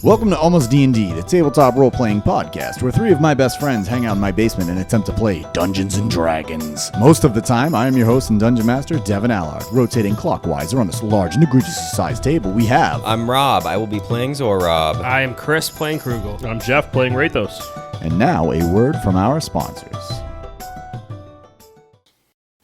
Welcome to Almost D&D, the tabletop role-playing podcast, where three of my best friends hang out in my basement and attempt to play Dungeons & Dragons. Most of the time, I am your host and Dungeon Master, Devin Allard. Rotating clockwise around this large and egregiously sized table, we have... I'm Rob. I will be playing Zorob. I am Chris playing Krugel. I'm Jeff playing Rathos. And now, a word from our sponsors.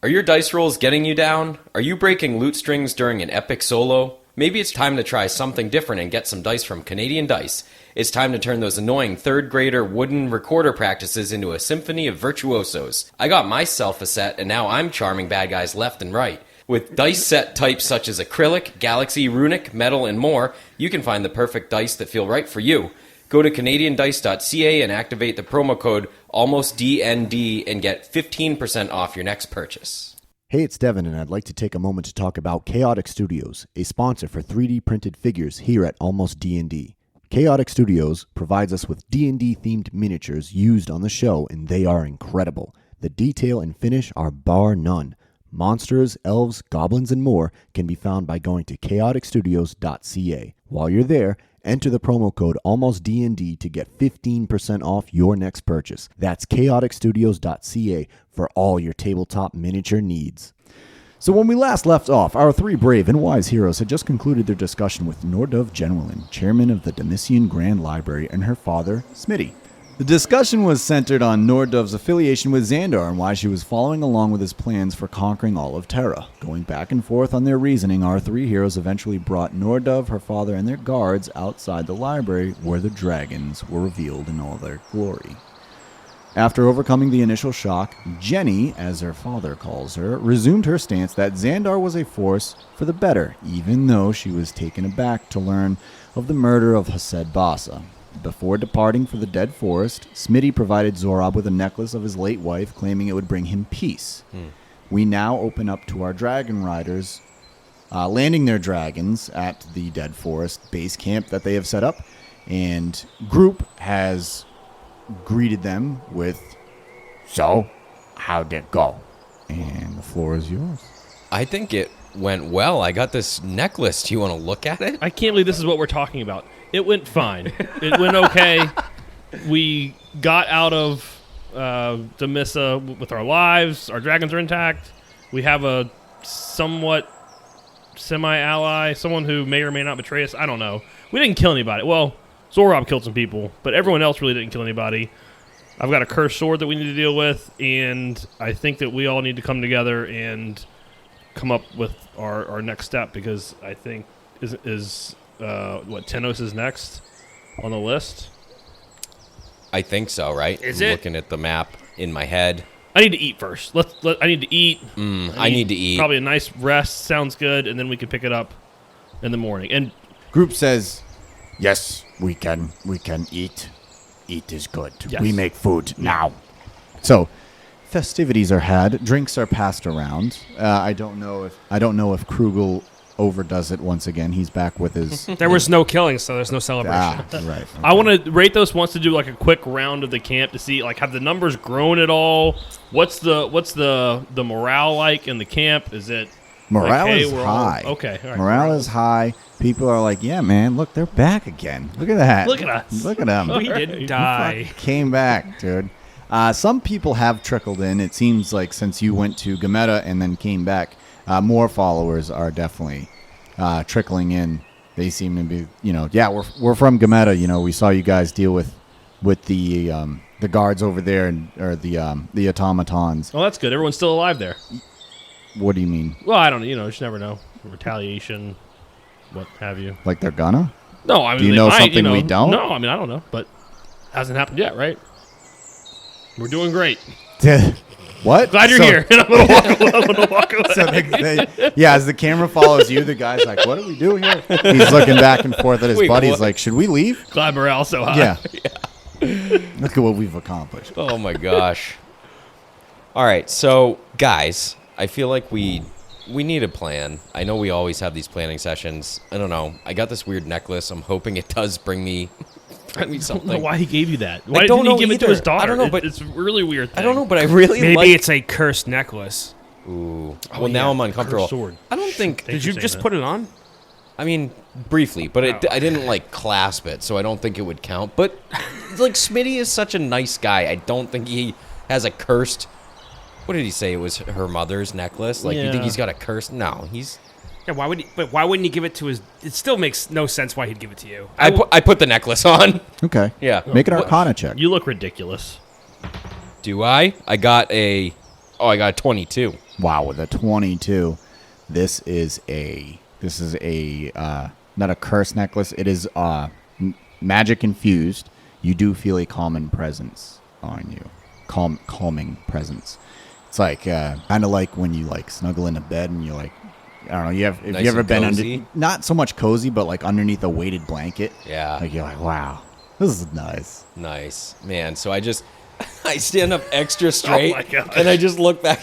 Are your dice rolls getting you down? Are you breaking loot strings during an epic solo? Maybe it's time to try something different and get some dice from Canadian Dice. It's time to turn those annoying third-grader wooden recorder practices into a symphony of virtuosos. I got myself a set, and now I'm charming bad guys left and right. With dice set types such as acrylic, galaxy, runic, metal, and more, you can find the perfect dice that feel right for you. Go to CanadianDice.ca and activate the promo code ALMOSTDND and get 15% off your next purchase. Hey, it's Devin, and I'd like to take a moment to talk about Chaotic Studios, a sponsor for 3D printed figures here at Almost D&D. Chaotic Studios provides us with D&D themed miniatures used on the show, and they are incredible. The detail and finish are bar none. Monsters, elves, goblins, and more can be found by going to chaoticstudios.ca. While you're there, enter the promo code ALMOSTDND to get 15% off your next purchase. That's chaoticstudios.ca for all your tabletop miniature needs. So when we last left off, our three brave and wise heroes had just concluded their discussion with Nordov Genwelin, chairman of the Domisian Grand Library, and her father, Smitty. The discussion was centered on Nordov's affiliation with Xandar and why she was following along with his plans for conquering all of Terra. Going back and forth on their reasoning, our three heroes eventually brought Nordov, her father, and their guards outside the library where the dragons were revealed in all their glory. After overcoming the initial shock, Jenny, as her father calls her, resumed her stance that Xandar was a force for the better, even though she was taken aback to learn of the murder of Hased Bassa. Before departing for the Dead Forest, Smitty provided Zorob with a necklace of his late wife, claiming it would bring him peace. We now open up to our dragon riders landing their dragons at the Dead Forest base camp that they have set up, and Group has greeted them with, "So, how'd it go?" And the floor is yours. I think it went well. I got this necklace. Do you want to look at it? I can't believe this is what we're talking about. It went fine. It went okay. We got out of Domisa with our lives. Our dragons are intact. We have a somewhat semi-ally, someone who may or may not betray us. I don't know. We didn't kill anybody. Well, Zorob killed some people, but everyone else really didn't kill anybody. I've got a cursed sword that we need to deal with, and I think that we all need to come together and come up with our next step, because I think Tenos is next on the list? I think so, right? Is I'm it? looking at the map in my head. I need to eat first. I need to eat. I need to eat. Probably a nice rest sounds good, and then we can pick it up in the morning. And Group says, "Yes, we can eat. Eat is good. Yes. We make food now." So, festivities are had, drinks are passed around. I don't know if Krugel overdoes it once again. He's back with his. There was no killing, so there's no celebration. Right. Okay. I want to Rathos wants to do like a quick round of the camp to see, like, have the numbers grown at all? What's the morale like in the camp? Is it Morale like, hey, is we're high. all, okay, all right, Morale is high. People are like, "Yeah, man, look, they're back again. Look at that. Look at us. Look at them. We didn't die. Came back, dude." Some people have trickled in. It seems like since you went to Gameta and then came back, more followers are definitely trickling in. They seem to be, we're from Gameta. We saw you guys deal with the guards over there or the automatons. Oh, that's good. Everyone's still alive there. What do you mean? Well, I don't. You just never know. Retaliation, what have you? Like they're gonna? No, I mean, Do you they know might, something we don't? No, I mean, I don't know, but hasn't happened yet, right? We're doing great. What? Glad you're here. And I'm gonna walk away. So as the camera follows you, the guy's like, "What are we doing here?" He's looking back and forth at his Wait, buddy. what? He's like, "Should we leave?" Glad morale's so high. Yeah. Look at what we've accomplished. Oh my gosh. All right, so guys, I feel like we need a plan. I know we always have these planning sessions. I don't know. I got this weird necklace. I'm hoping it does bring me something. I don't know why he gave you that. Why don't didn't he know give it to either. his daughter? I don't know, but it's a really weird thing. I don't know, but I really Maybe like. it's a cursed necklace. Ooh. Oh, Well, now yeah, I'm uncomfortable. cursed sword. I don't think. Thanks Did for you saying just that. put it on? I mean, briefly, but I didn't like clasp it, so I don't think it would count. But like Smitty is such a nice guy. I don't think he has a cursed. What did he say? It was her mother's necklace. Like, you think Yeah. he's got a curse? No, he's. Yeah, why would he? But why wouldn't he give it to his? It still makes no sense why he'd give it to you. I put the necklace on. Okay. Yeah. Make an What- Arcana check. You look ridiculous. Do I? I got a 22. Wow, with a 22, this is a not a curse necklace. It is magic infused. You do feel a common presence on you, calming presence. It's like kind of like when you like snuggle into bed and you like, I don't know. Have Nice you ever and been cozy? under? Not so much cozy, but like underneath a weighted blanket. Yeah. Like you're like, wow, this is nice. Nice, man. So I stand up extra straight, my gosh. and I just look back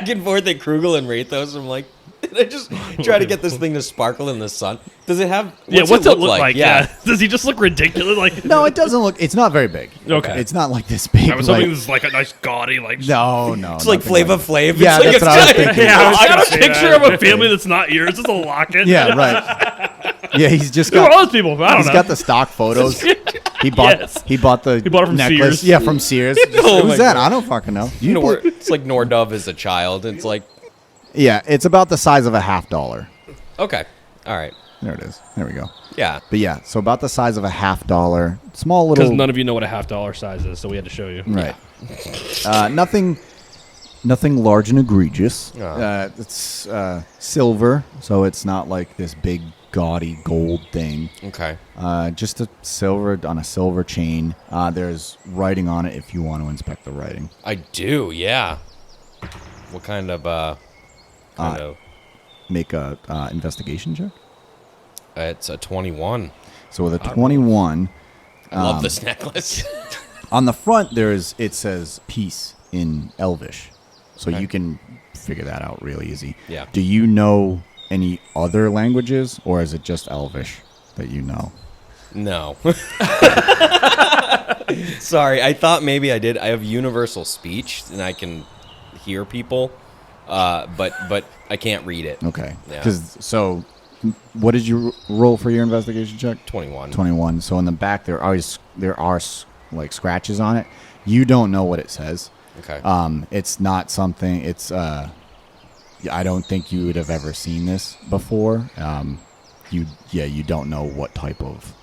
and forth at Krugel and Rathos. I'm like, and I just try to get this thing to sparkle in the sun. Does it have? What's it look like? Yeah. Does he just look ridiculous? Like No, it doesn't look. It's not very big. Okay. It's not like this big. I was hoping this was like a nice gaudy like. No. It's like nothing Flava that. Flav. Yeah, it's like that's what I was thinking. Yeah, I I got was a gonna picture say of that. a family that's not yours. It's a locket. Yeah, right. Yeah, he's just Who are all got. those people? I don't He's know. got the stock photos. He bought. Yes. He bought the. He bought it from necklace. Sears. Yeah, from Sears. Oh my Who's that? God. I don't fucking know. You It's like Nordov as a child. It's like, Yeah, it's about the size of a $50. okay, all right, There it is. There we go. yeah. But yeah, so about the size of a $50. Small Because little. none of you know what a $50 size is, so we had to show you. Right. Nothing large and egregious. Oh. It's silver, so it's not like this big gaudy gold thing. Okay. Just a silver on a silver chain. There's writing on it if you want to inspect the writing. I do, yeah. What kind of Make a investigation check. it's a 21. So with a 21, I love this necklace. on the front it says peace in Elvish, so Okay. you can figure that out real easy. Yeah. Do you know any other languages, or is it just Elvish that you know? No. Sorry, I thought maybe I did. I have universal speech and I can hear people, but I can't read it. Okay. Yeah. So, what did you roll for your investigation check? 21. 21. So in the back there are like scratches on it. You don't know what it says. Okay. It's not something. It's I don't think you would have ever seen this before. You don't know what type of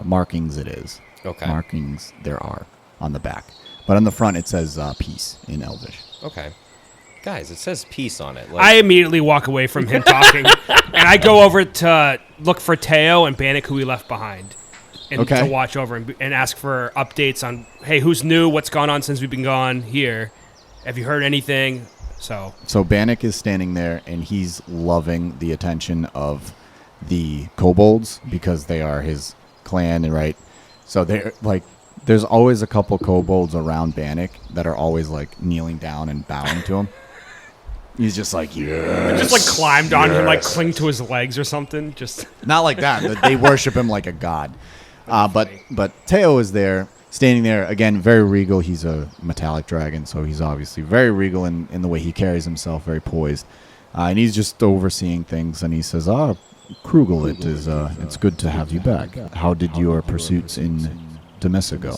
markings it is. Okay. Markings there are on the back, but on the front it says peace in Elvish. Okay. Guys, it says peace on it. I immediately walk away from him talking, and I go over to look for Teo and Bannock, who we left behind, and Okay. to watch over and ask for updates on, hey, who's new? What's gone on since we've been gone here? Have you heard anything? So Bannock is standing there, and he's loving the attention of the kobolds because they are his clan, and right. So they're like, there's always a couple kobolds around Bannock that are always like kneeling down and bowing to him. He's just like, yeah. just like climbed on him, like cling to his legs or something. Just Not like that. They worship him like a god. But Teo is there, standing there again, very regal. He's a metallic dragon, so he's obviously very regal in the way he carries himself, very poised. And he's just overseeing things. And he says, Krugel, it's good to have you back. How did your pursuits in Domisa go?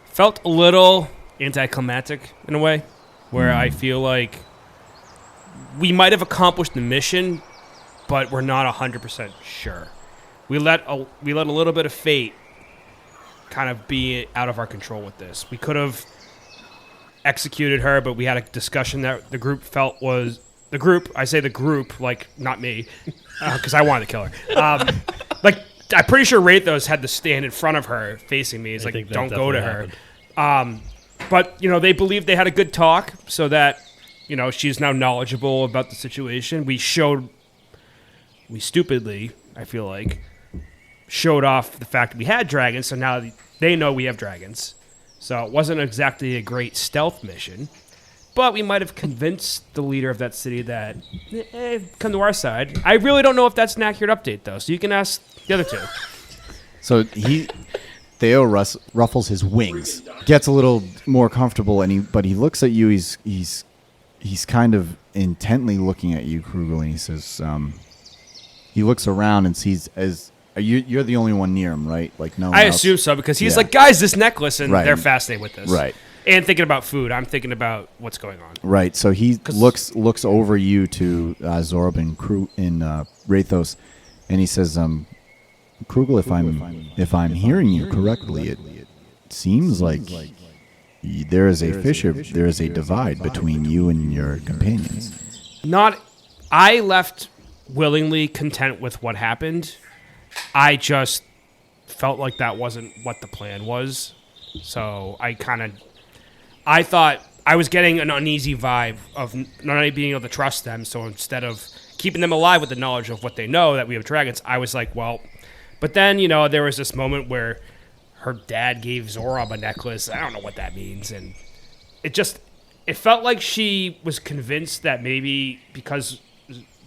felt a little anticlimactic in a way, where I feel like we might have accomplished the mission, but we're not 100% sure. We let a little bit of fate kind of be out of our control with this. We could have executed her, but we had a discussion that the group felt was the group. I say the group, like not me, because I wanted to kill her. Like I'm pretty sure Rathos had to stand in front of her, facing me. He's like, think that "Don't go to definitely her." But you know, they believed they had a good talk, so that you know she's now knowledgeable about the situation. We stupidly, I feel like, showed off the fact that we had dragons, so now they know we have dragons. So it wasn't exactly a great stealth mission, but we might have convinced the leader of that city that, come to our side. I really don't know if that's an accurate update, though, so you can ask the other two. So Theo ruffles his wings, gets a little more comfortable, but he looks at you. He's kind of intently looking at you, Krugel, and he he looks around and sees you're the only one near him, right? Like no. I one else? assume so because he's Yeah. like, guys, this necklace, and Right. they're fascinated with this. Right. And thinking about food. I'm thinking about what's going on. Right. So he looks over you to Zorb and Rathos, and he says, Krugel, if I'm hearing you correctly, it seems like there is a fissure, there is a divide between you and your companions. I left willingly content with what happened. I just felt like that wasn't what the plan was. So I thought I was getting an uneasy vibe of not being able to trust them. So instead of keeping them alive with the knowledge of what they know, that we have dragons, I was like, well, but then, there was this moment where her dad gave Zorab a necklace. I don't know what that means. And it felt like she was convinced that maybe because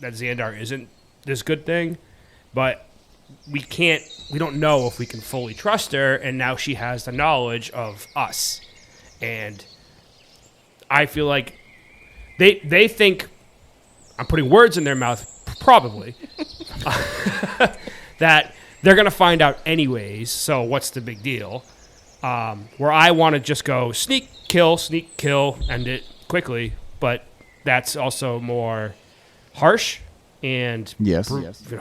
that Xandar isn't this good thing, but we don't know if we can fully trust her, and now she has the knowledge of us. And I feel like they think, I'm putting words in their mouth, probably, that they're going to find out anyways, so what's the big deal? Where I want to just go sneak, kill, end it quickly, but that's also more harsh and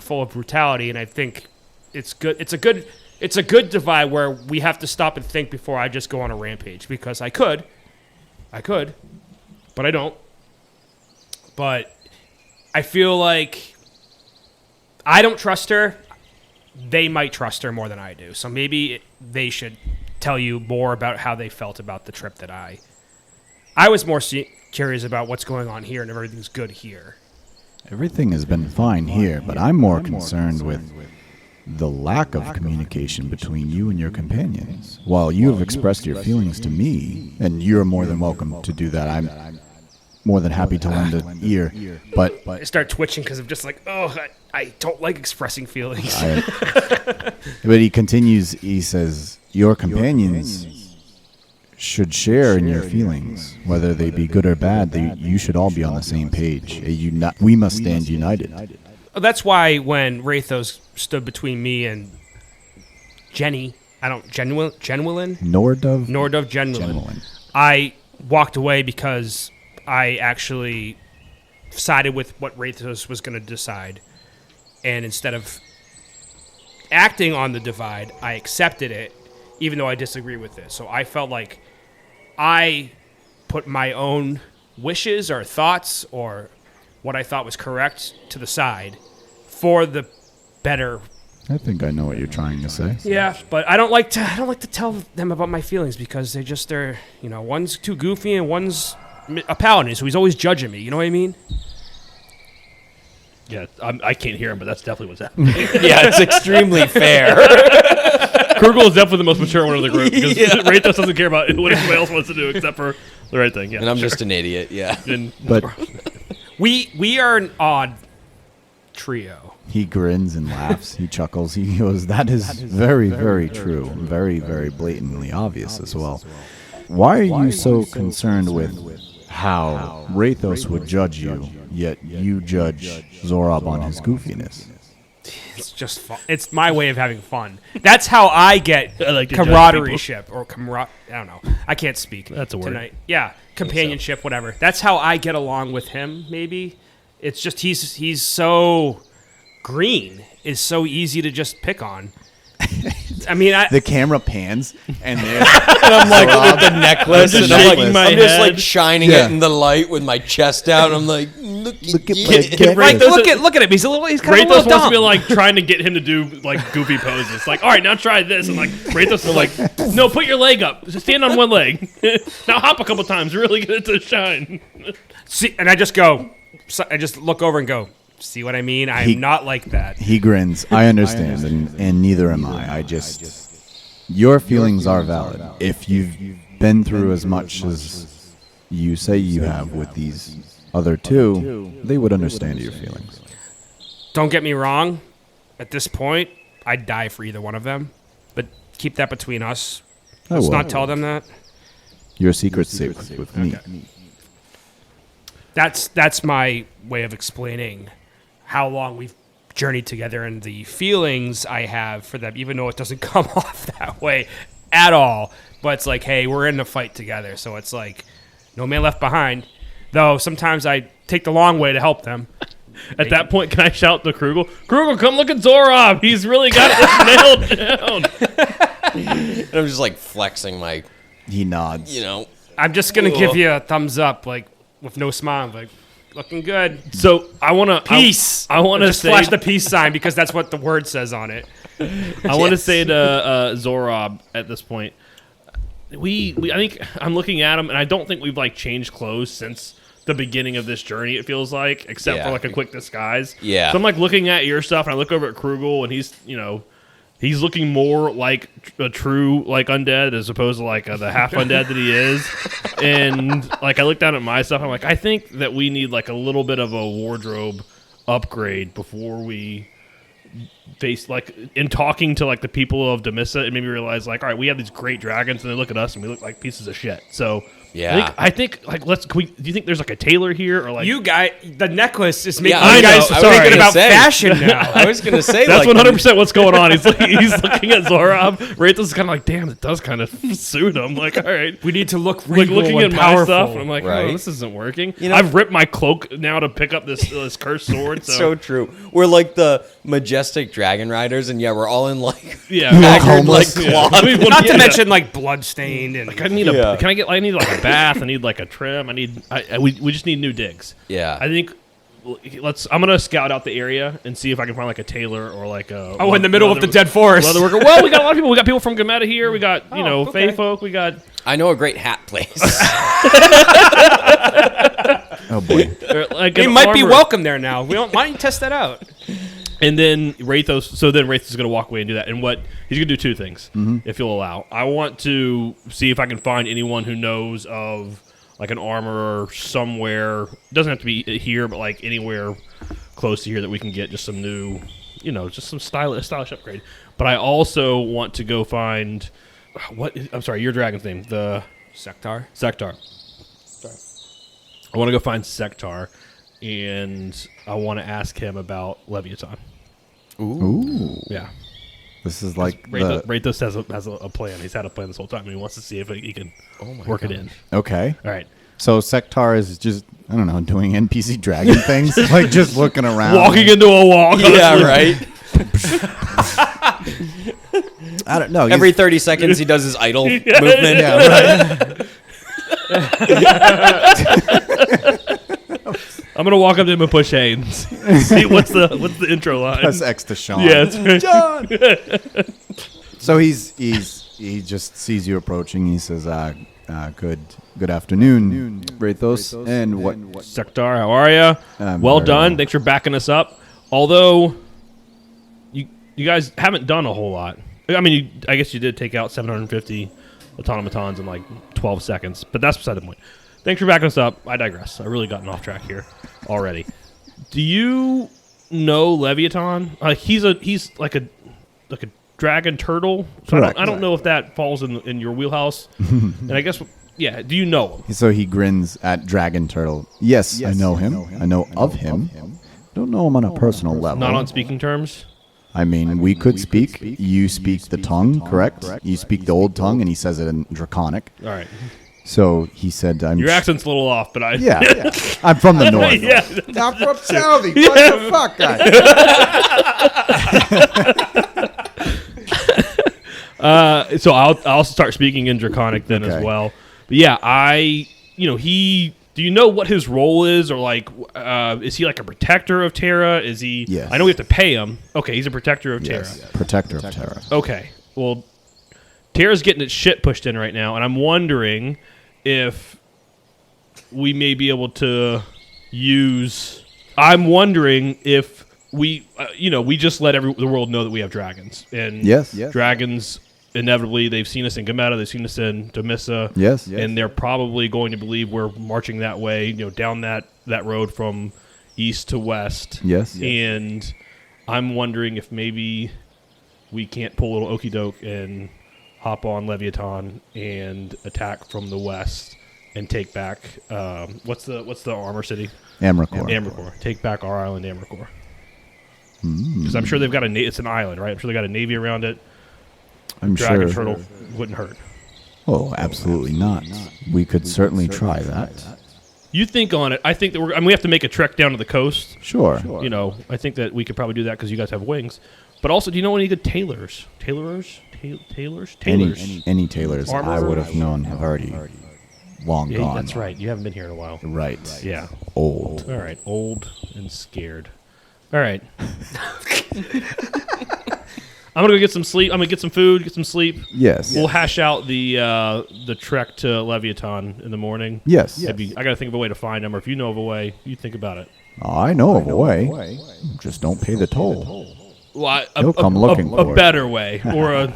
full of brutality, and I think it's good. It's a good divide where we have to stop and think before I just go on a rampage, because I could, but I don't. But I feel like I don't trust her. They might trust her more than I do, so maybe they should tell you more about how they felt about the trip that I was more curious about what's going on here, and everything's good here. Everything has been fine here, but I'm more concerned with the lack of communication between you and your companions. While you have expressed your feelings to me, and you're more than welcome to do that, I'm more than happy to lend an ear, but I start twitching because I'm just like, I don't like expressing feelings. But he continues, he says, your companions should share in your feelings, whether they be good or bad. You should all be on the same page. We must stand united. That's why when Rathos stood between me and Genwylin? Nordov Genwylin. I walked away because I actually sided with what Rathos was going to decide. And instead of acting on the divide, I accepted it, even though I disagree with it. So I felt like I put my own wishes or thoughts or what I thought was correct to the side for the better. I think I know what you're trying to say. Yeah, but I don't like to tell them about my feelings because they're one's too goofy and one's a paladin, so he's always judging me. You know what I mean? Yeah, I can't hear him, but that's definitely what's happening. Yeah, it's extremely fair. Krugel is definitely the most mature one of the group because Rathos doesn't care about what anybody else wants to do except for the right thing. Yeah, And I'm just an idiot, yeah. But we are an odd trio. he grins and laughs. He chuckles. He goes, that is very, very true. And very, very blatantly obvious as well. Why are you so concerned with how Rathos would judge you, yet you judge Zorab on his goofiness? It's just fun. It's my way of having fun. That's how I get I like to judge camaraderie people. ship or I don't know. I can't speak. That's a word. Tonight. Yeah, companionship, whatever. That's how I get along with him. Maybe it's just he's so green. It's so easy to just pick on. I mean, The camera pans, and there, And I'm like with the necklace, I'm and just I'm, shaking like, my I'm just head. like shining Yeah. it in the light with my chest out. And I'm like, look Look at you. my camera. like, look at him. He's kind of a Rathos little wants dumb. to be like trying to get him to do like goofy poses. Like, all right, now try this, and like Rathos is like, no, put your leg up. Just stand on one leg. Now hop a couple times. Really get it to shine. See, and I just go. I just look over and go. See what I mean? I'm not like that. he grins. I understand, and neither am I. Your feelings are valid. If you've been through as much as you say you have with these other two, they would understand your feelings. Don't get me wrong. At this point, I'd die for either one of them. But keep that between us. Let's will. not tell them that. Your secret's safe with me. That's my way of explaining how long we've journey together and the feelings I have for them, even though it doesn't come off that way at all. But it's like, hey, we're in the fight together. So it's like, no man left behind. Though sometimes I take the long way to help them. At that point, can I shout to Krugel? Krugel, come look at Zorob. He's really got it nailed down. And I'm just like flexing my, He nods. I'm just going to give you a thumbs up, like, with no smile. I'm like, looking good. So I want to Peace. I want to just say flash the peace sign because that's what the word says on it. I want to say to Zorob at this point, I think I'm looking at him, and I don't think we've like changed clothes since the beginning of this journey. It feels like, except for like a quick disguise. Yeah. So I'm like looking at your stuff, and I look over at Krugel, and he's looking more like a true like undead as opposed to like the half undead that he is. And like I look down at my stuff, I'm like, I think that we need like a little bit of a wardrobe upgrade before we face like in talking to like the people of Domisa. It made me realize like, all right, we have these great dragons, and they look at us and we look like pieces of shit. So Yeah. I think like do you think there's like a tailor here or like You guys, the necklace is making Yeah, you I guys know. I was thinking gonna about say. fashion now. I was gonna say that's like 100% what's going on. He's looking at Zorob. Rathos is kind of like, damn, it does kind of suit him. Like, all right. We need to look Like regal looking at and my powerful. stuff, and I'm like, Right. oh, this isn't working. You know- I've ripped my cloak now to pick up this cursed sword. so true. We're like the majestic dragon riders, and yeah, we're all in like yeah, haggard like homeless. cloth. Not to mention like bloodstained and Like I need Yeah. I need like a bath. I need like a trim. We just need new digs. Yeah. I think I'm gonna scout out the area and see if I can find like a tailor or like a in the middle of the dead forest. leather worker. Well, we got a lot of people. We got people from Gameta here. We got okay. Fey folk. We got I know a great hat place. Oh boy. like They an might be armor. welcome there now. Why don't you test that out? And then Rathos. So then Rathos is gonna walk away and do that. And what he's gonna do two things, if you'll allow. I want to see if I can find anyone who knows of like an armorer somewhere. It doesn't have to be here, but like anywhere close to here that we can get just some new, just some stylish upgrade. But I also want to go find I'm sorry, your dragon's name, the Sectar. Sectar. I want to go find Sectar, and I want to ask him about Leviathan. Ooh. Yeah. This is like Rathos has a plan. He's had a plan this whole time, and he wants to see if he can work it in. Okay. All right. So Sectar is just, I don't know, doing NPC dragon things, like just looking around. Walking into a wall. yeah, honestly. right. I don't know. Every 30 seconds, he does his idle movement. Yeah, right. I'm gonna walk up to him and push A and see what's the intro line. Press X to Sean. Yeah, it's right. John. So he just sees you approaching. He says, "Good afternoon, Rathos, and what?" Sectar, how are you? Well very done. well. Thanks for backing us up. Although you guys haven't done a whole lot. I mean, I guess you did take out 750 automatons in like 12 seconds, but that's beside the point. Thanks for backing us up. I digress. I really gotten off track here already. Do you know Leviathan? He's like a dragon turtle. So Correct. I don't know if that falls in your wheelhouse. And I guess do you know him? So he grins at Dragon Turtle. Yes, I know him. I know of him. Don't know him on a personal level. Not on speaking terms. I mean, we could speak. You speak the tongue, correct? You speak the old tongue, and he says it in Draconic. All right. So he said, Your accent's a little off, but I Yeah, I'm from the north. yeah. I'm from Saudi. What the fuck, guy? So I'll start speaking in Draconic then as Okay. well. But yeah, do you know what his role is, or like, is he like a protector of Terra? Is he? Yes. I know we have to pay him. Okay, he's a protector of Terra. Yes, protector of Terra. Okay, well, Terra's getting its shit pushed in right now, and I'm wondering if we may be able to use. I'm wondering if we, we just let the world know that we have dragons, and Yes. dragons. Inevitably, they've seen us in Gameta, they've seen us in Domisa, Yes. and they're probably going to believe we're marching that way, down that road from east to west. Yes. And I'm wondering if maybe we can't pull a little okey doke and hop on Leviathan and attack from the west and take back what's the armor city? Amricor. Amricor. Take back our island, Amricor. Because I'm sure they've got it's an island, right? I'm sure they got a navy around it. I'm Dragon sure. turtle wouldn't hurt. Oh, absolutely not. We could certainly try that. You think on it. I think that we have to make a trek down to the coast. Sure. You know, I think that we could probably do that because you guys have wings. But also, do you know any good tailors? Tailors? Any tailors I Armorers? would have known have already long Yeah, gone. that's right. You haven't been here in a while. Right. Yeah. Old. All right. Old and scared. All right. I'm gonna go get some sleep. I'm gonna get some food, get some sleep. Yes. We'll hash out the trek to Leviathan in the morning. Yes. I gotta think of a way to find him, or if you know of a way, you think about it. I know of a way. Just don't pay the toll. Well, He'll come looking for a it. better way, or a.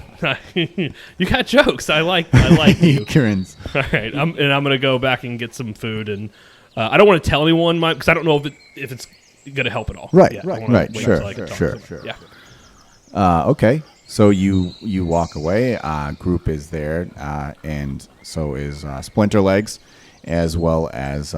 You got jokes. I like He you. grins. All right, I'm gonna go back and get some food, and I don't want to tell anyone because I don't know if it's gonna help at all. Right. Yeah, I wanna Right. wait Sure. until I can talk to Sure. them. Yeah. Okay. So you walk away. Group is there, and so is Splinter Legs, as well as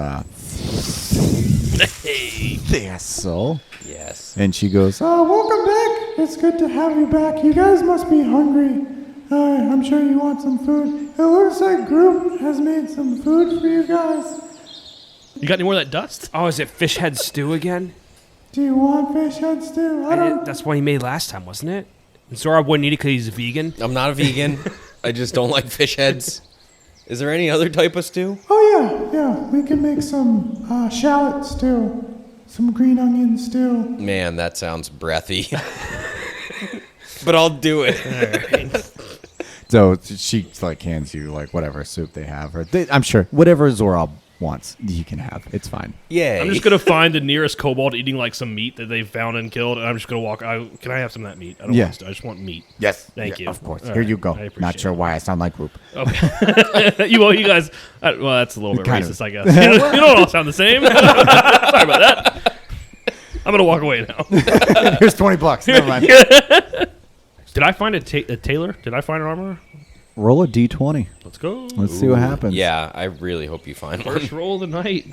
Thistle. Yes. And she goes, Welcome back. It's good to have you back. You guys must be hungry. I'm sure you want some food. It looks like Group has made some food for you guys. You got any more of that dust? Oh, is it fish head stew again? Do you want fish head stew? I don't. That's what he made last time, wasn't it? And Zora wouldn't eat it because he's a vegan. I'm not a vegan. I just don't like fish heads. Is there any other type of stew? Oh yeah. We can make some shallot stew, some green onion stew. Man, that sounds breathy. But I'll do it. so she like hands you like whatever soup they have, or I'm sure whatever Zora wants, you can have. It's fine. Yay. I'm just gonna find the nearest kobold eating like some meat that they've found and killed, and I'm just gonna walk. Can I have some of that meat? I don't Yeah. want stew. I just want meat. Yes. Thank you. Of course. All Here right. you go. I appreciate Not sure it. why I sound like Group. Okay. you guys. Well, that's a little bit Kind racist, of. I guess. You don't all sound the same. Sorry about that. I'm gonna walk away now. Here's $20. Never mind. Did I find a tailor? Did I find an armorer? Roll a d20. Let's go. Let's see what happens. Yeah, I really hope you find one. First roll of the night.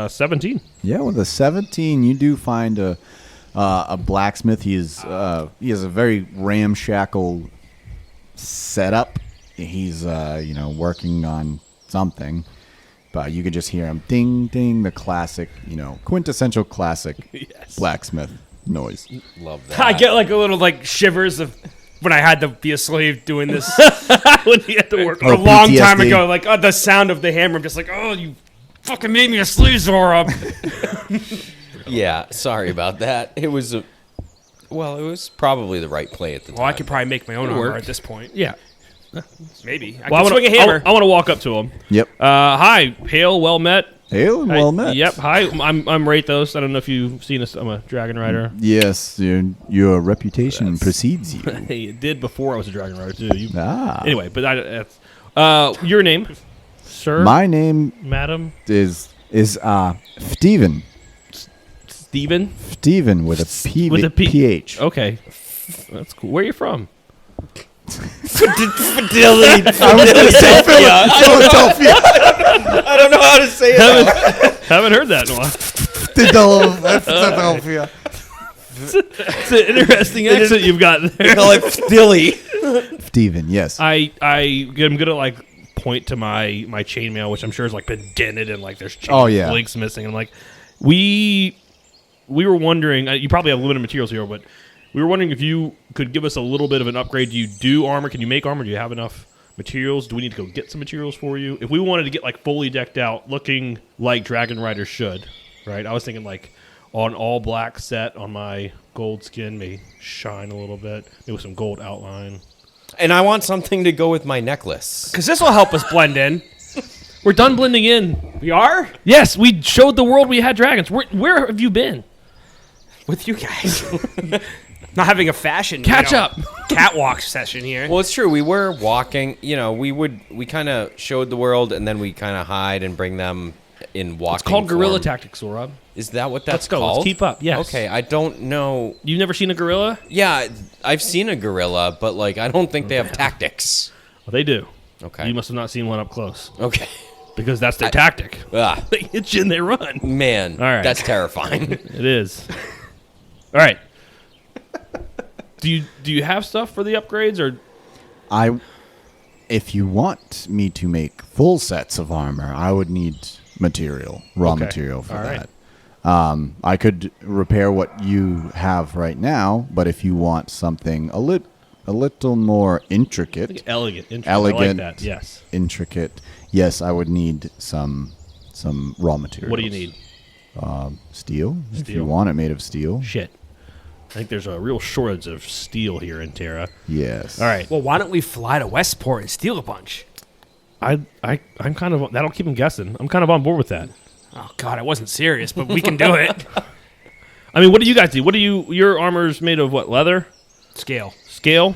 17. Yeah, with a 17, you do find a blacksmith. He has a very ramshackle setup. He's working on something, but you could just hear him ding ding, the classic, quintessential classic blacksmith noise. Love that. I get like a little like shivers of when I had to be a slave doing this When you had to work. a long time PTSD. ago. Like the sound of the hammer, I'm just like, oh, you fucking made me a slave, Zora. Yeah, sorry about that. It was it was probably the right play at the time. Well, I could probably make my own It armor worked. at this point. Yeah. Maybe I Well, can swing a hammer. I want to walk up to him. Yep. Hi, hail, well met. Hail and Hi- well met. Yep. Hi, I'm Rathos. I don't know if you've seen us. I'm a dragon rider. Yes, your reputation precedes you. Hey, it did before I was a dragon rider too. Anyway, but that's your name, sir, My name madam, is Steven. Steven. Steven with a P With a P. PH. Okay, that's cool. Where are you from? Fidelity. I was going to say Philadelphia. I don't know how to say it. Haven't heard that in a while. Philadelphia. It's an interesting accent you've got there. Call it Philly. Steven, yes. I'm gonna like point to my chainmail, which I'm sure has like been dented and like there's chain links missing. And like we were wondering, you probably have limited materials here, but we were wondering if you could give us a little bit of an upgrade. Do you do armor? Can you make armor? Do you have enough materials? Do we need to go get some materials for you? If we wanted to get like fully decked out, looking like Dragon Riders should, right? I was thinking like on all black set on my gold skin, may shine a little bit, maybe with some gold outline. And I want something to go with my necklace. Because this will help us blend in. We're done blending in. We are? Yes, we showed the world we had dragons. Where have you been? With you guys. Not having a fashion Catch up. catwalk session here. Well, it's true. We were walking. We kind of showed the world, and then we kind of hide and bring them in walking. It's called guerrilla form. tactics, Sorab. Is that what that's Let's go. called? Let's keep up. Yes. Okay, I don't know. You've never seen a gorilla? Yeah, I've seen a gorilla, but like I don't think they have tactics. Well, they do. Okay. You must have not seen one up close Okay. because that's their tactic. Ah, They hit you and they run. man. All right. That's terrifying. It is. All right. Do you have stuff for the upgrades or? If you want me to make full sets of armor, I would need raw material for All right. that. I could repair what you have right now, but if you want something a little more intricate, Elegant. I elegant, like that. Yes. intricate, yes, I would need some raw materials. What do you need? Steel. If you Steel. want it made of steel, Shit. I think there's a real shortage of steel here in Terra. yes. All right. Well, why don't we fly to Westport and steal a bunch? I'm kind of that'll keep him guessing. I'm kind of on board with that. Oh God, I wasn't serious, but we can do it. I mean, what do you guys do? Your armor's made of what? Leather? Scale. Scale?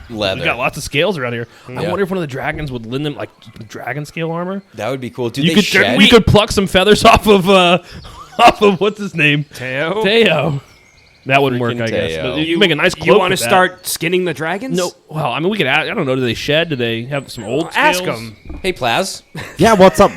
Leather. We got lots of scales around here. I Yeah. wonder if one of the dragons would lend them like dragon scale armor. That would be cool. Do You they could shed? you could pluck some feathers off of what's his name? Teo? Teo. That wouldn't work, Freaking I guess. Teo. But you make a nice cloak. You want to with that. start skinning the dragons? No. Well, I mean, we could ask. I don't know. Do they shed? Do they have some old Ask scales? them. Hey, Plaz. Yeah, what's up?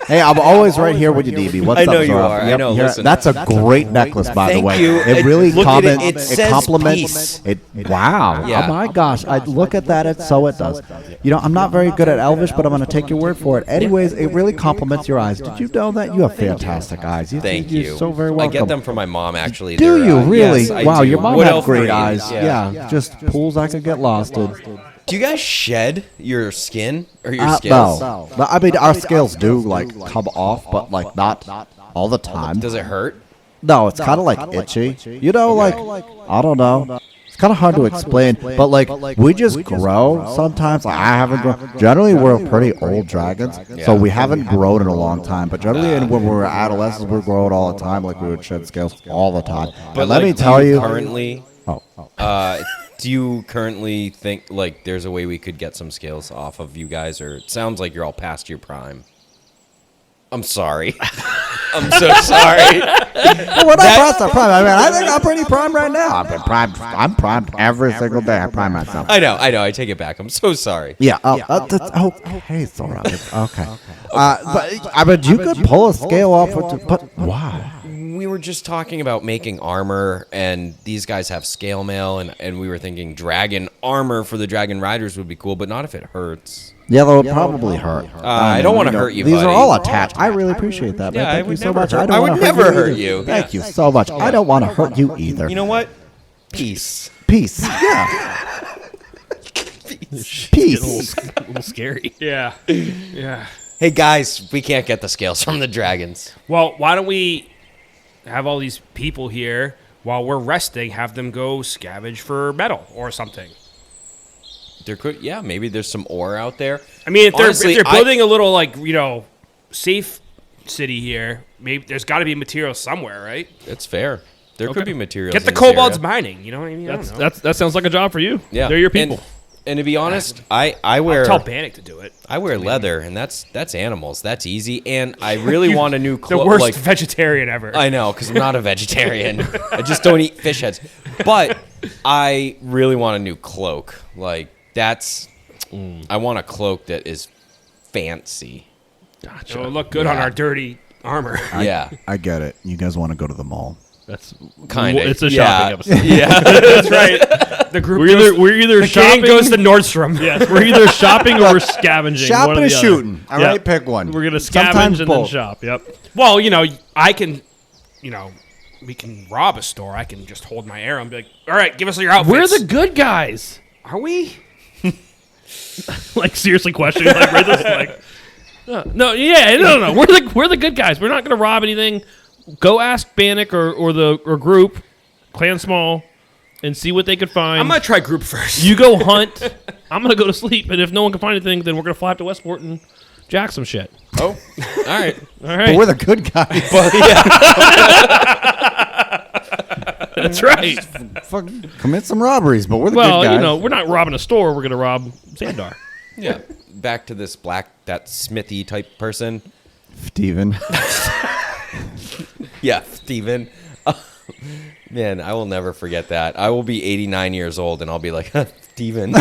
Hey, I'm always right here with you, DB. What's I up, know you Zorro? are. I know, here- listen. That's a great necklace, by the Thank way. you. It really Look at it. comments. It says compliments. peace. Wow. Yeah. Oh my gosh! I look at that. It does. You know, I'm not very good at Elvish, but I'm going to take your word for it. Anyways, it really compliments your eyes. Did you know that you have fantastic eyes? Thank You're you. so very I welcome. get them from my mom, actually. Do They're, you really? Yes, I Wow, do. your mom Wood had elf great reading. eyes. Yeah, just pools I could get lost in. Do you guys shed your skin or your scales? No. I mean, our scales do come off, but not all the time. Does it hurt? No, it's kind of like itchy. You know, I don't know. It's kind of hard to explain, but we just grow sometimes. I haven't grown. Generally, we're pretty old dragons, so we haven't grown in a long time. But generally, when we were adolescents, we were growing all the time. We would shed scales all the time. But And let me do tell you, currently, oh. do you currently think there's a way we could get some scales off of you guys, or it sounds like you're all past your prime? I'm sorry. I'm so sorry. We're not past our prime. I mean, I think I'm pretty prime right now. I'm primed every single day. I prime myself. I know. I take it back. I'm so sorry. Yeah. That's okay. Sora. Okay. But you could pull a scale off. But why? We were just talking about making armor, and these guys have scale mail, and we were thinking dragon armor for the dragon riders would be cool, but not if it hurts. Yeah, that would probably hurt. I don't want to hurt you, These buddy. are all attached. I really appreciate that, man. Yeah, I Thank you would so never much. hurt- I don't I wanna would never hurt hurt either. you. Thank you so much. I don't want to hurt you either. You know what? Peace. Peace. Yeah. Peace. A little scary. Yeah. Yeah. Hey, guys, we can't get the scales from the dragons. Well, why don't we have all these people here while we're resting, have them go scavenge for metal or something? There could, maybe there's some ore out there. I mean, if Honestly, they're building a little, safe city here, maybe there's got to be material somewhere, right? It's fair. There could be materials. Get the in this kobolds area. mining. You know what I mean? I don't know. That sounds like a job for you. Yeah, They're your people. And to be honest, I wear Tell Bannock to do it. I wear leather, and that's animals. That's easy. And I really want a new The cloak. worst vegetarian ever. I know, because I'm not a vegetarian. I just don't eat fish heads. But I really want a new cloak. I want a cloak that is fancy. Gotcha. It'll look good on our dirty armor. Yeah, I get it. You guys want to go to the mall. That's kind of. It's a shopping episode. Yeah. That's right. The group We're either the shopping. gang goes to Nordstrom. Yes, we're either shopping or we're scavenging. one Shopping or and the other. shooting. All Yep. right, pick one. We're gonna Sometimes scavenge and then both. shop. Yep. Well, I can, we can rob a store. I can just hold my arrow and be like, all right, give us your outfits. We're the good guys. Are we? Like seriously, questioning like we're this like. No. We're the good guys. We're not gonna rob anything. Go ask Bannock or group, Clan Small, and see what they could find. I'm going to try group first. You go hunt. I'm gonna go to sleep, and if no one can find anything, then we're gonna fly up to Westport and jack some shit. Oh, all right. All right, But we're the good guys. that's right. Fucking commit some robberies, but we're the Well, good guys. we're not robbing a store. We're gonna rob Xandar. Yeah. Back to this that smithy type person. Steven. Yeah, Steven. Man, I will never forget that. I will be 89 years old, and I'll be like, Steven.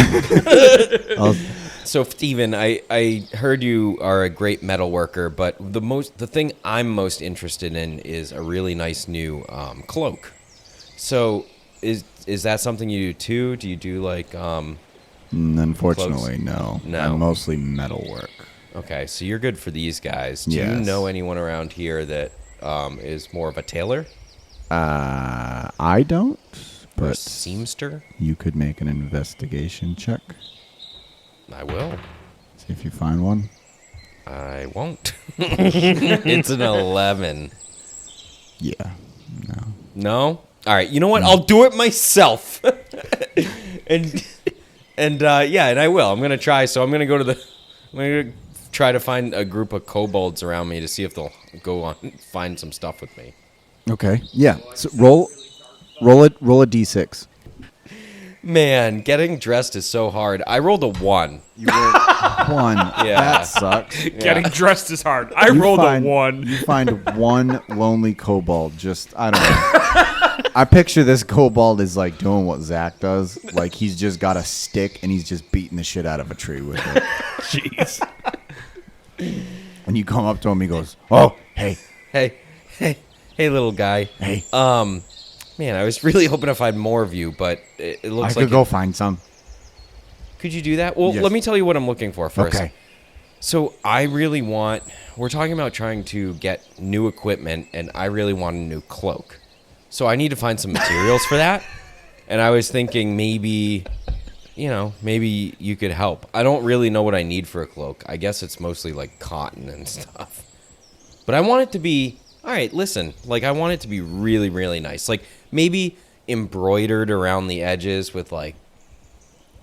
So, Steven, I heard you are a great metal worker, but the thing I'm most interested in is a really nice new cloak. So is that something you do too? Do you do like Unfortunately, no. No. I'm mostly metal work. Okay, so you're good for these guys. Do you Yes. know anyone around here that is more of a tailor I don't, or a but seamster? you could make an investigation check. I will. See if you find one. I won't. It's an 11. Yeah. No. No? All right, you know what? I'll do it myself. and and I will. I'm going to try. So I'm going to try to find a group of kobolds around me to see if they'll go on find some stuff with me. Okay. Yeah. So roll a d6. Man, getting dressed is so hard. I rolled a 1. You rolled one. Yeah. That sucks. Getting dressed is hard. I You rolled find- a 1. You find one lonely kobold. Just I don't know. I picture this kobold is like doing what Zach does. Like he's just got a stick and he's just beating the shit out of a tree with it. Jeez. When you come up to him, he goes, "Oh, hey, Hey, little guy. hey." Man, I was really hoping to find more of you, but it I looks could like go find some. Could you do that? Well, Yes. let me tell you what I'm looking for first. Okay. So we're talking about trying to get new equipment, and I really want a new cloak. So I need to find some materials for that. And I was thinking maybe you could help. I don't really know what I need for a cloak. I guess it's mostly like cotton and stuff. But I want it to be, all right, listen, like I want it to be really, really nice. Like maybe embroidered around the edges with like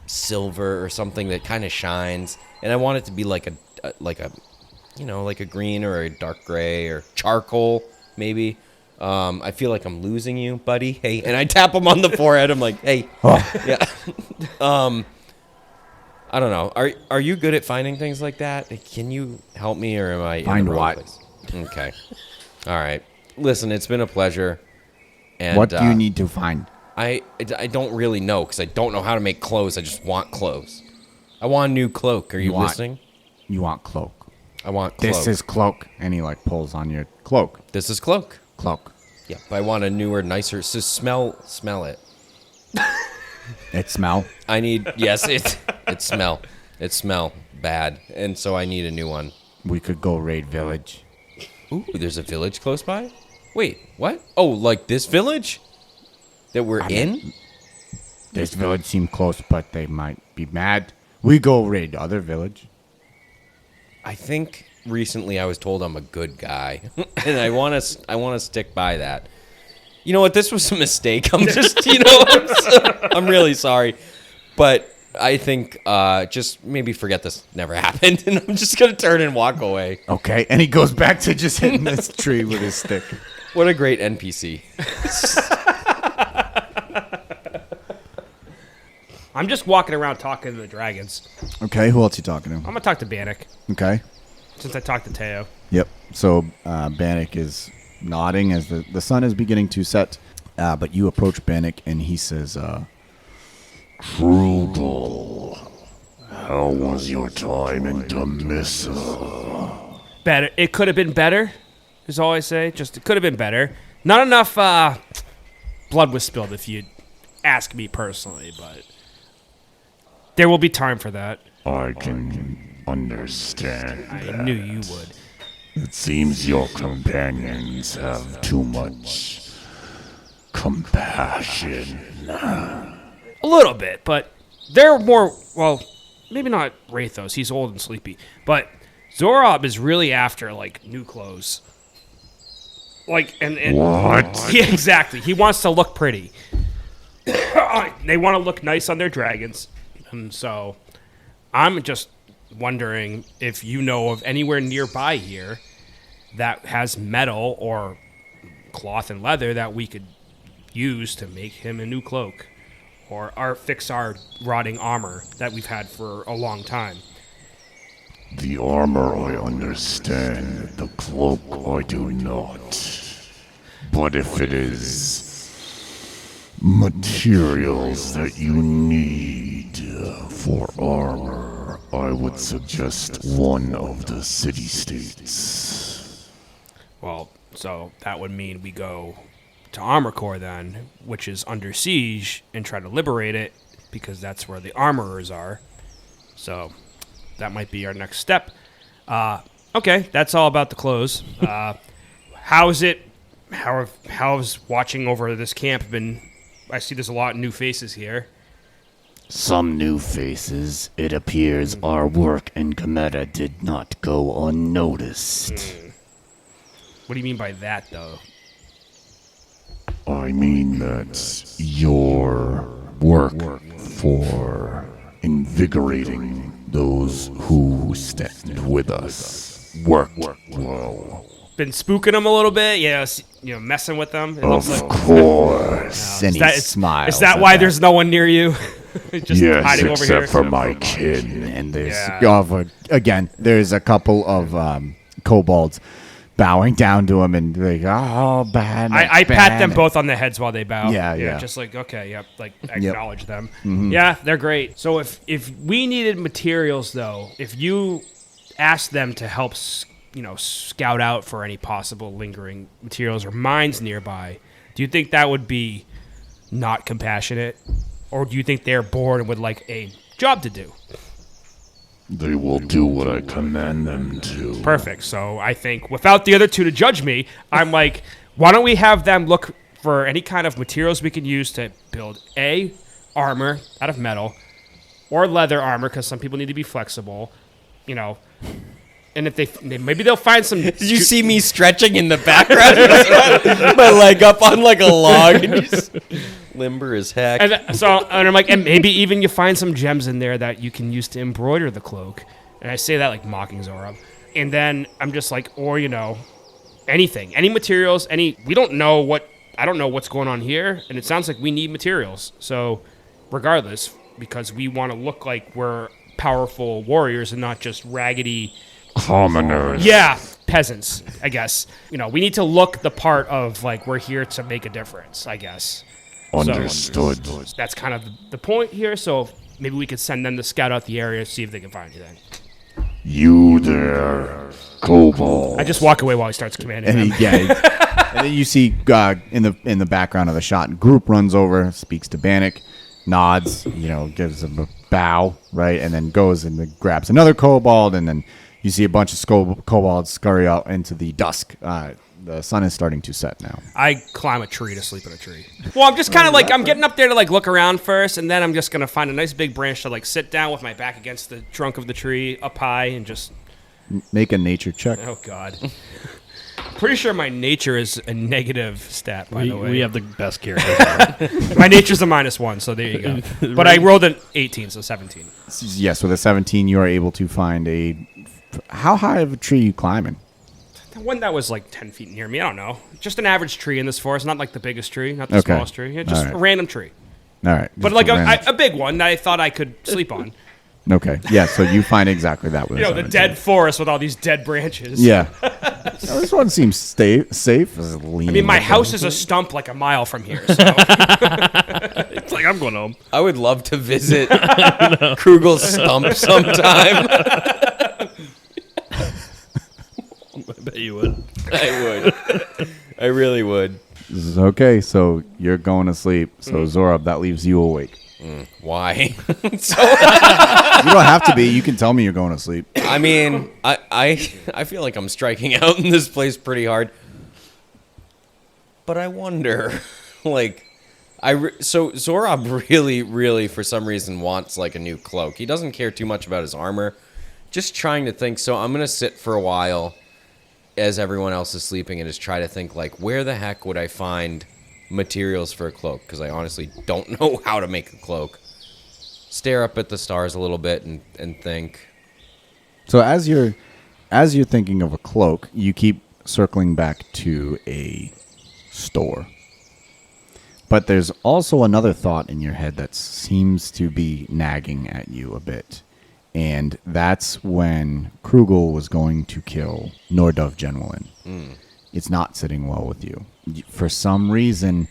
silver or something that kind of shines. And I want it to be like a green or a dark gray or charcoal maybe. I feel like I'm losing you, buddy. Hey, and I tap him on the forehead. I'm like, hey, yeah. I don't know. Are you good at finding things like that? Can you help me, or am I Find in the wrong what? place? Okay. All right. Listen, it's been a pleasure. And What do you need to find? I don't really know because I don't know how to make clothes. I just want clothes. I want a new cloak. Are you listening? You want cloak. I want cloak. This is cloak, and he like pulls on your cloak. This is cloak. Cloak. Yeah, but I want a newer, nicer. So smell it. It smell. I need it smell bad, and so I need a new one. We could go raid village. Ooh, there's a village close by. Wait, what? Oh, like this village that we're in? This village seemed close, but they might be mad. We go raid other village. I think recently I was told I'm a good guy, and I want to stick by that. You know what? This was a mistake. I'm just, I'm really sorry, but I think just maybe forget this never happened, and I'm just gonna turn and walk away. Okay, and he goes back to just hitting this tree with his stick. What a great NPC. I'm just walking around talking to the dragons. Okay, who else you talking to? I'm gonna talk to Bannock Okay. since I talked to Teo. Yep. So Bannock is nodding as the sun is beginning to set. But you approach Bannock and he says, Frugal, how was your time in Domisa? Better. It could have been better. Is all I say. Just it could have been better. Not enough blood was spilled, if you ask me personally, but there will be time for that. I can understand I that. knew you would. It seems your companions have too much compassion. A little bit, but they're more, well, maybe not Rathos. He's old and sleepy. But Zorob is really after, like, new clothes. Like, and What? Yeah, exactly. He wants to look pretty. They want to look nice on their dragons. And so I'm just wondering if you know of anywhere nearby here that has metal or cloth and leather that we could use to make him a new cloak or fix our rotting armor that we've had for a long time. The armor I understand, the cloak I do not. But if it is materials that you need for armor, I would suggest one of the city-states. Well, so that would mean we go to Armor Core then, which is under siege, and try to liberate it because that's where the armorers are. So that might be our next step. Okay, that's all about the clothes. How's watching over this camp been? I see there's a lot of new faces here. Some new faces. It appears our work in Cometa did not go unnoticed. What do you mean by that, though? I mean that your work for invigorating those who stand with us worked well. Been spooking them a little bit, messing with them. It looks Of like, course. And he smiles. is that at why there's no one near you? Just Yes, hiding over here. except for my kin. And there's Yeah. again, there's a couple of kobolds bowing down to him and like, oh, bad. I pat them both on the heads while they bow. Yeah. Just like, okay, yep, like acknowledge them. Yeah, they're great. So if we needed materials, though, if you asked them to help, scout out for any possible lingering materials or mines nearby, do you think that would be not compassionate? Or do you think they're bored and would like a job to do? They will do what I command them to. Perfect. So I think without the other two to judge me, I'm like, why don't we have them look for any kind of materials we can use to build armor out of metal or leather armor, because some people need to be flexible, And if maybe they'll find some. Did you see me stretching in the background? My leg up on like a log, and just limber as heck. And I'm like, and maybe even you find some gems in there that you can use to embroider the cloak. And I say that like mocking Zorab. And then I'm just like, or anything, any materials, I don't know what's going on here, and it sounds like we need materials. So, regardless, because we want to look like we're powerful warriors and not just raggedy Commoners. Yeah, peasants, I guess. We need to look the part of, like, we're here to make a difference, I guess. Understood. So that's kind of the point here, so maybe we could send them to scout out the area, see if they can find you then. You there, kobold. I just walk away while he starts commanding And them. and then you see in the background of the shot, group runs over, speaks to Bannock, nods, gives him a bow, right, and then goes and then grabs another kobold, and then you see a bunch of kobolds scurry out into the dusk. The sun is starting to set now. I climb a tree to sleep in a tree. Well, I'm just kind of like, I'm getting up there to like look around first, and then I'm just going to find a nice big branch to like sit down with my back against the trunk of the tree up high and just, Make a nature check. oh God. Pretty sure my nature is a negative stat, by the way. We have the best characters. My nature's a -1, so there you go. But I rolled an 18, so 17. Yes, with a 17, you are able to find how high of a tree are you climbing? The one that was like 10 feet near me, I don't know. Just an average tree in this forest, not like the biggest tree, not the smallest tree. Yeah, just All right. a random tree. All right. But just like random- a big one that I thought I could sleep on. Okay. Yeah, so you find exactly that. With a The 17. dead forest with all these dead branches. Yeah. Now, this one seems safe. I mean, my house is a stump like a mile from here. So. It's like, I'm going home. I would love to visit Krugel's stump sometime. I bet you would. I would. I really would. Okay, so you're going to sleep. So Zorab, that leaves you awake. Why? You don't have to be. You can tell me you're going to sleep. I mean, I feel like I'm striking out in this place pretty hard. But I wonder, like, so Zorab really, for some reason, wants, like, a new cloak. He doesn't care too much about his armor. Just trying to think, so I'm going to sit for a while as everyone else is sleeping and just try to think, like, where the heck would I find materials for a cloak? Because I honestly don't know how to make a cloak. Stare up at the stars a little bit and think. So as you're thinking of a cloak, you keep circling back to a store. But there's also another thought in your head that seems to be nagging at you a bit. And that's when Krugel was going to kill Nordov Genwalin. It's not sitting well with you. For some reason,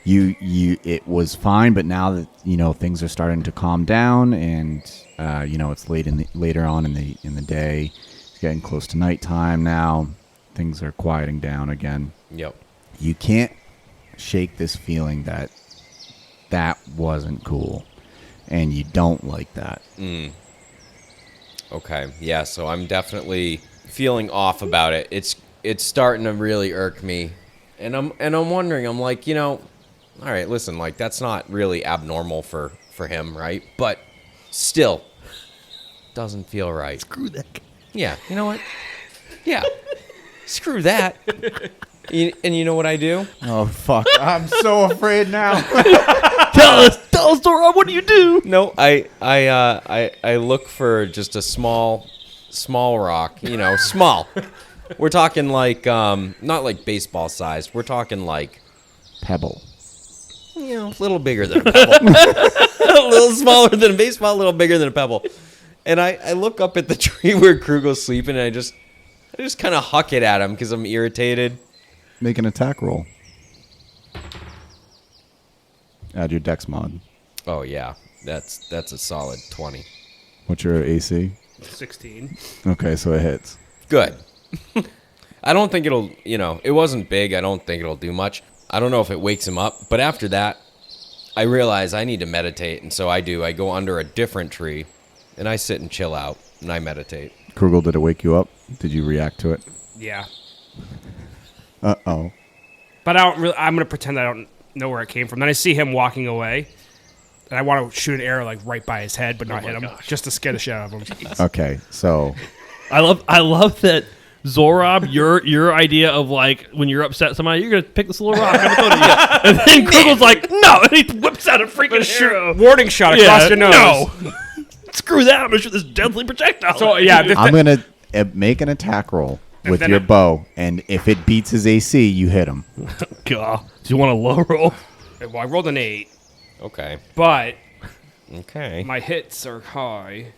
it was fine, but now that things are starting to calm down, and it's later on in the day, it's getting close to nighttime now. Things are quieting down again. Yep. You can't shake this feeling that wasn't cool, and you don't like that. Okay, yeah, so I'm definitely feeling off about it. It's starting to really irk me, and I'm wondering. I'm like, all right, listen, like that's not really abnormal for him, right? But still, doesn't feel right. Screw that guy. Yeah, you know what? Yeah, screw that. And you know what I do? Oh fuck! I'm so afraid now. Tell us, Dora, what do you do? No, I look for just a small rock. Small. We're talking like not like baseball size. We're talking like Pebble. a little bigger than a pebble. A little smaller than a baseball, a little bigger than a pebble. And I look up at the tree where Krugel's sleeping, and I just kind of huck it at him because I'm irritated. Make an attack roll. Add your dex mod. Oh yeah, that's a solid 20. What's your AC? 16. Okay, so it hits. Good. I don't think it'll, it wasn't big. I don't think it'll do much. I don't know if it wakes him up, but after that, I realize I need to meditate, and so I do. I go under a different tree, and I sit and chill out, and I meditate. Krugel, did it wake you up? Did you react to it? Yeah. Uh-oh. But I'm going to pretend I don't know where it came from. Then I see him walking away, and I want to shoot an arrow like right by his head, but not hit him, just to scare the shit out of him. Okay, so I love that Zorob, your idea of like when you're upset at somebody, you're gonna pick this little rock and throw it at you. And then Krugel's like, no, and he whips out a freaking arrow. Warning shot across your nose. No. Screw that, I'm gonna shoot this deadly projectile. So yeah, I'm going to make an attack roll with then your I- bow, and if it beats his AC, you hit him. God. Do you want a low roll? well, I rolled an 8, Okay. but Okay. my hits are high.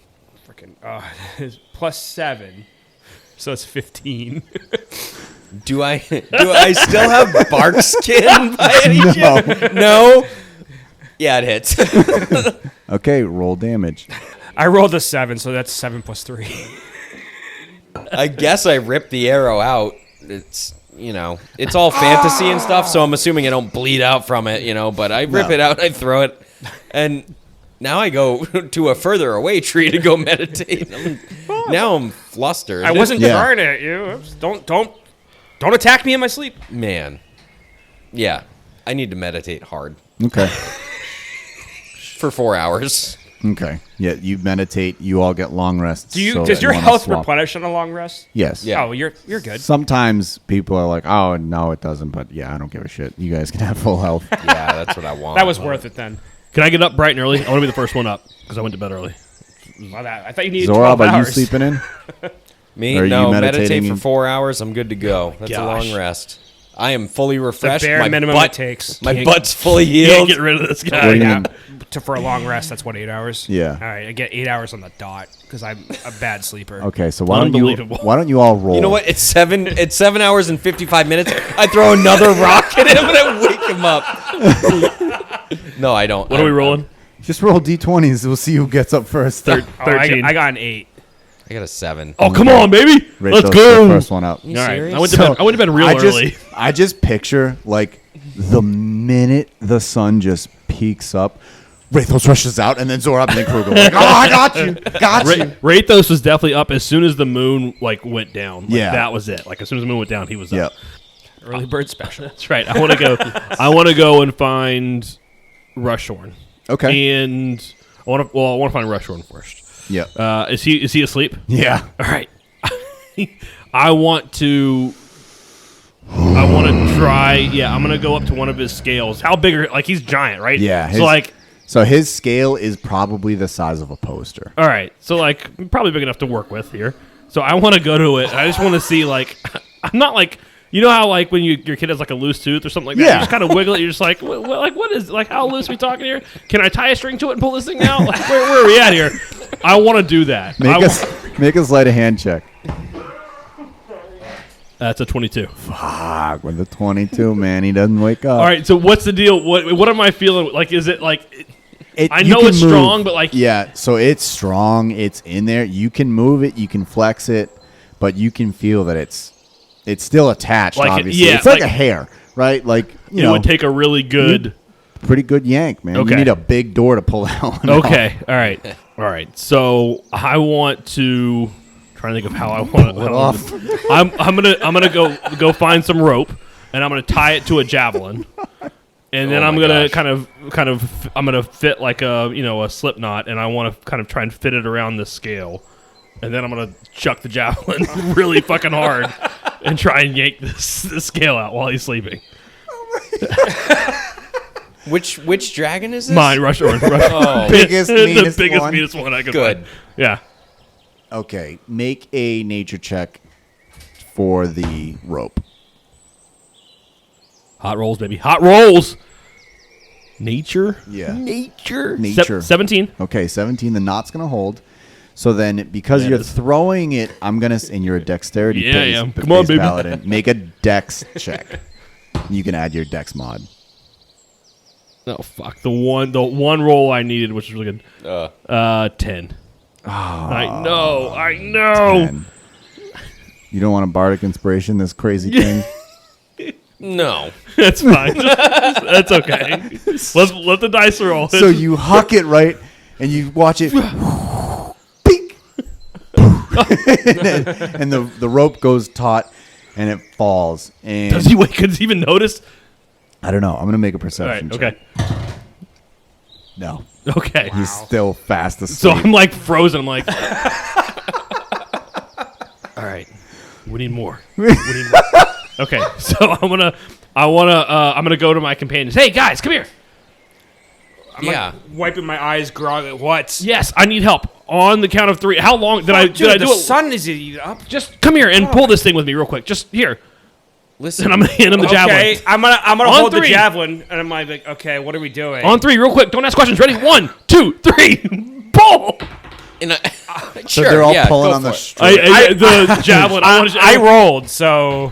Freaking it's plus 7, so it's 15. Do I still have bark skin by any chance? No. Yeah, it hits. Okay, roll damage. I rolled a 7, so that's 7 plus 3. I guess I ripped the arrow out. It's it's all fantasy and stuff, so I'm assuming I don't bleed out from it, but I rip it out, I throw it, and now I go to a further away tree to go meditate. Now I'm flustered. I wasn't Yeah. trying at you. Don't attack me in my sleep. Man. Yeah. I need to meditate hard Okay. for 4 hours. Okay. Yeah, you meditate, you all get long rests. so Does that your you wanna health swap. replenish on a long rest? Yes. Yeah. Oh, you're good. Sometimes people are like, oh, no, it doesn't, but yeah, I don't give a shit. You guys can have full health. Yeah, that's what I want. That was worth it then. Can I get up bright and early? I want to be the first one up because I went to bed early. Well, I thought you needed Zora, 12 are you hours. sleeping in? Me? Or are No, you meditate meditating for in- 4 hours. I'm good to go. That's a gosh. long rest. I am fully refreshed. bare my minimum butt, it takes. My Can't- butt's fully Can't healed. get rid of this What guy. do you Yeah, mean? for a long rest, that's what, 8 hours? Yeah. All right, I get 8 hours on the dot because I'm a bad sleeper. Okay, so why don't you all roll? You know what? It's 7 hours and 55 minutes. I throw another rock at him and I wake him up. No, I don't. What are we rolling? Just roll d20s. We'll see who gets up first. 13. I got an 8. I got a 7. Oh, come on, baby. Let's Kratos, go. the first one up. You All right. serious? I went to bed real early. I just picture, like, the minute the sun just peaks up, Rathos rushes out, and then Zora and then Kruger. Like, oh, I got you. Got you. Rathos was definitely up as soon as the moon went down. Like, Yeah. that was it. Like as soon as the moon went down, he was Yep. up. Early bird special. That's right. I want to go. I want to go and find Rushhorn. Okay. And I want to find Rushhorn first. Yep. Is he asleep? Yeah. All right. I want to try. Yeah, I'm gonna go up to one of his scales. How big are? Like he's giant, right? Yeah. So like. So his scale is probably the size of a poster. All right, so like probably big enough to work with here. So I want to go to it. I just want to see like I'm not like how like when your kid has like a loose tooth or something like that. Yeah. You just kind of wiggle it. You're just like what is like how loose are we talking here? Can I tie a string to it and pull this thing out? Like where are we at here? I want to do that. Make us light a hand check. That's a 22. Fuck, with the 22, man, he doesn't wake up. All right, so what's the deal? What am I feeling? Like is it like? I you know can it's move. strong, but like Yeah, so it's strong. It's in there. You can move it. You can flex it, but you can feel that it's still attached. Like it- obviously, yeah, it's like like- a hair, right? Like, it would take a really good. pretty good yank, man. Okay. You need a big door to pull that one Okay, all right. So I want to trying to think of how I want to off. I'm gonna go find some rope, and I'm gonna tie it to a javelin, and then I'm gonna kind of I'm gonna fit like a slip knot, and I want to kind of try and fit it around the scale, and then I'm gonna chuck the javelin really fucking hard and try and yank the scale out while he's sleeping. Which dragon is this? Mine, Rush Orange. Oh. Biggest, the meanest biggest, one. meanest one I could Good. find. Yeah. Okay, make a nature check for the rope. Hot rolls, baby. Hot rolls. Nature. Yeah. Nature. Nature. 17. Okay, 17. The knot's going to hold. So then, because Yeah, you're it is. throwing it, I'm going to, and you're a dexterity Yeah, based, yeah. Come on, based baby. paladin, make a dex check. You can add your dex mod. Oh fuck. The one roll I needed, which was really good. 10. I know. 10. You don't want a bardic inspiration, this crazy thing? No. That's fine. That's okay. Let the dice roll. So you huck it right, and you watch it. Peek! and the rope goes taut, and it falls. And Does he even notice? I don't know. I'm gonna make a All right. perception check. Okay. No, Okay. he's still fast So asleep. I'm like frozen. I'm like, all right, we need more. We need more. Okay, so I'm gonna go to my companions. Hey guys, come here. Yeah. Wiping my eyes, groggy. What? Yes, I need help. On the count of 3. How long did I Dude, do the it? sun is up. Just come here and pull this thing with me real quick. Just here. Listen. And I'm gonna hand him the Okay, javelin. I'm gonna On hold 3. the javelin, and I'm like, okay, what are we doing? On 3, real quick. Don't ask questions. Ready? 1, 2, 3. Pull. So Sure, they're all yeah, pulling go on the for it. string. The javelin. I rolled, so.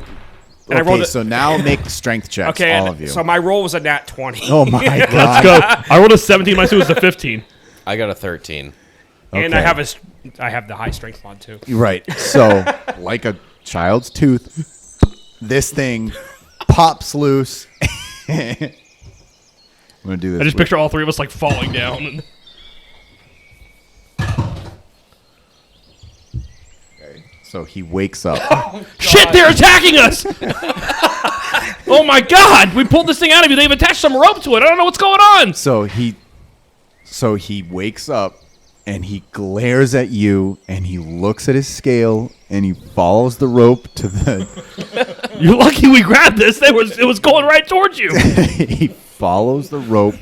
And I rolled Okay, it. so now make strength checks, Okay, all of you. so my roll was a nat 20. Oh my god! Let's go. I rolled a 17. My suit was a 15. I got a 13. And Okay. I have the high strength mod too. Right. So, like a child's tooth, this thing pops loose. I'm gonna do this. I just with- picture all 3 of us like falling down. And So he wakes up. shit, they're attacking us! Oh my god! We pulled this thing out of you. They've attached some rope to it. I don't know what's going on. So he wakes up and he glares at you and he looks at his scale and he follows the rope to the. You're lucky we grabbed this. It was going right towards you. He follows the rope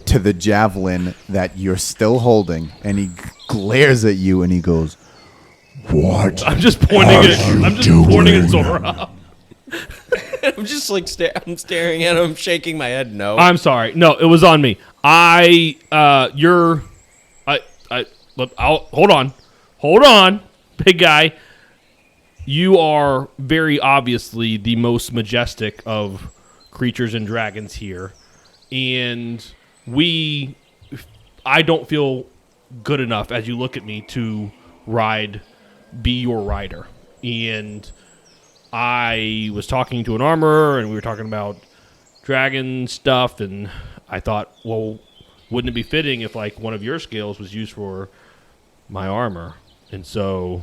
to the javelin that you're still holding and he glares at you and he goes, What? I'm just pointing Are it. you I'm just pointing at doing? Zora. I'm just like I'm staring at him, shaking my head. No. I'm sorry. No, it was on me. I'll hold on, big guy. You are very obviously the most majestic of creatures and dragons here, and I don't feel good enough as you look at me to be your rider. And I was talking to an armorer, and we were talking about dragon stuff, and I thought, well, wouldn't it be fitting if like one of your scales was used for my armor? And so,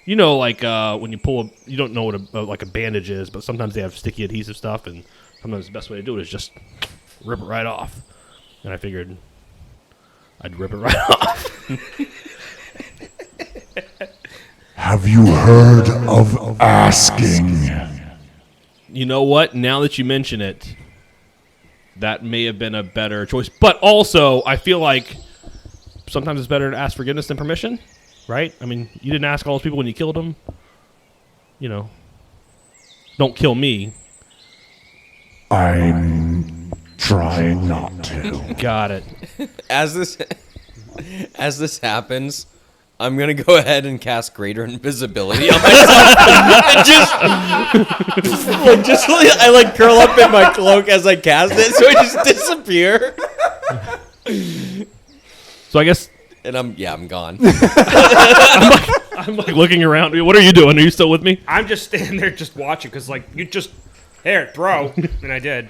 like when you pull you don't know what a bandage is, but sometimes they have sticky adhesive stuff, and sometimes the best way to do it is just rip it right off. And I figured I'd rip it right off. Have you heard of asking? You know what? Now that you mention it, that may have been a better choice. But also, I feel like sometimes it's better to ask forgiveness than permission, right? I mean, you didn't ask all those people when you killed them. Don't kill me. I'm trying not to. Got it. As this happens, I'm gonna go ahead and cast greater invisibility on myself. And I like curl up in my cloak as I cast it, so I just disappear. So I guess And I'm gone. I'm like looking around. What are you doing? Are you still with me? I'm just standing there just watching because like you just here, throw. And I did.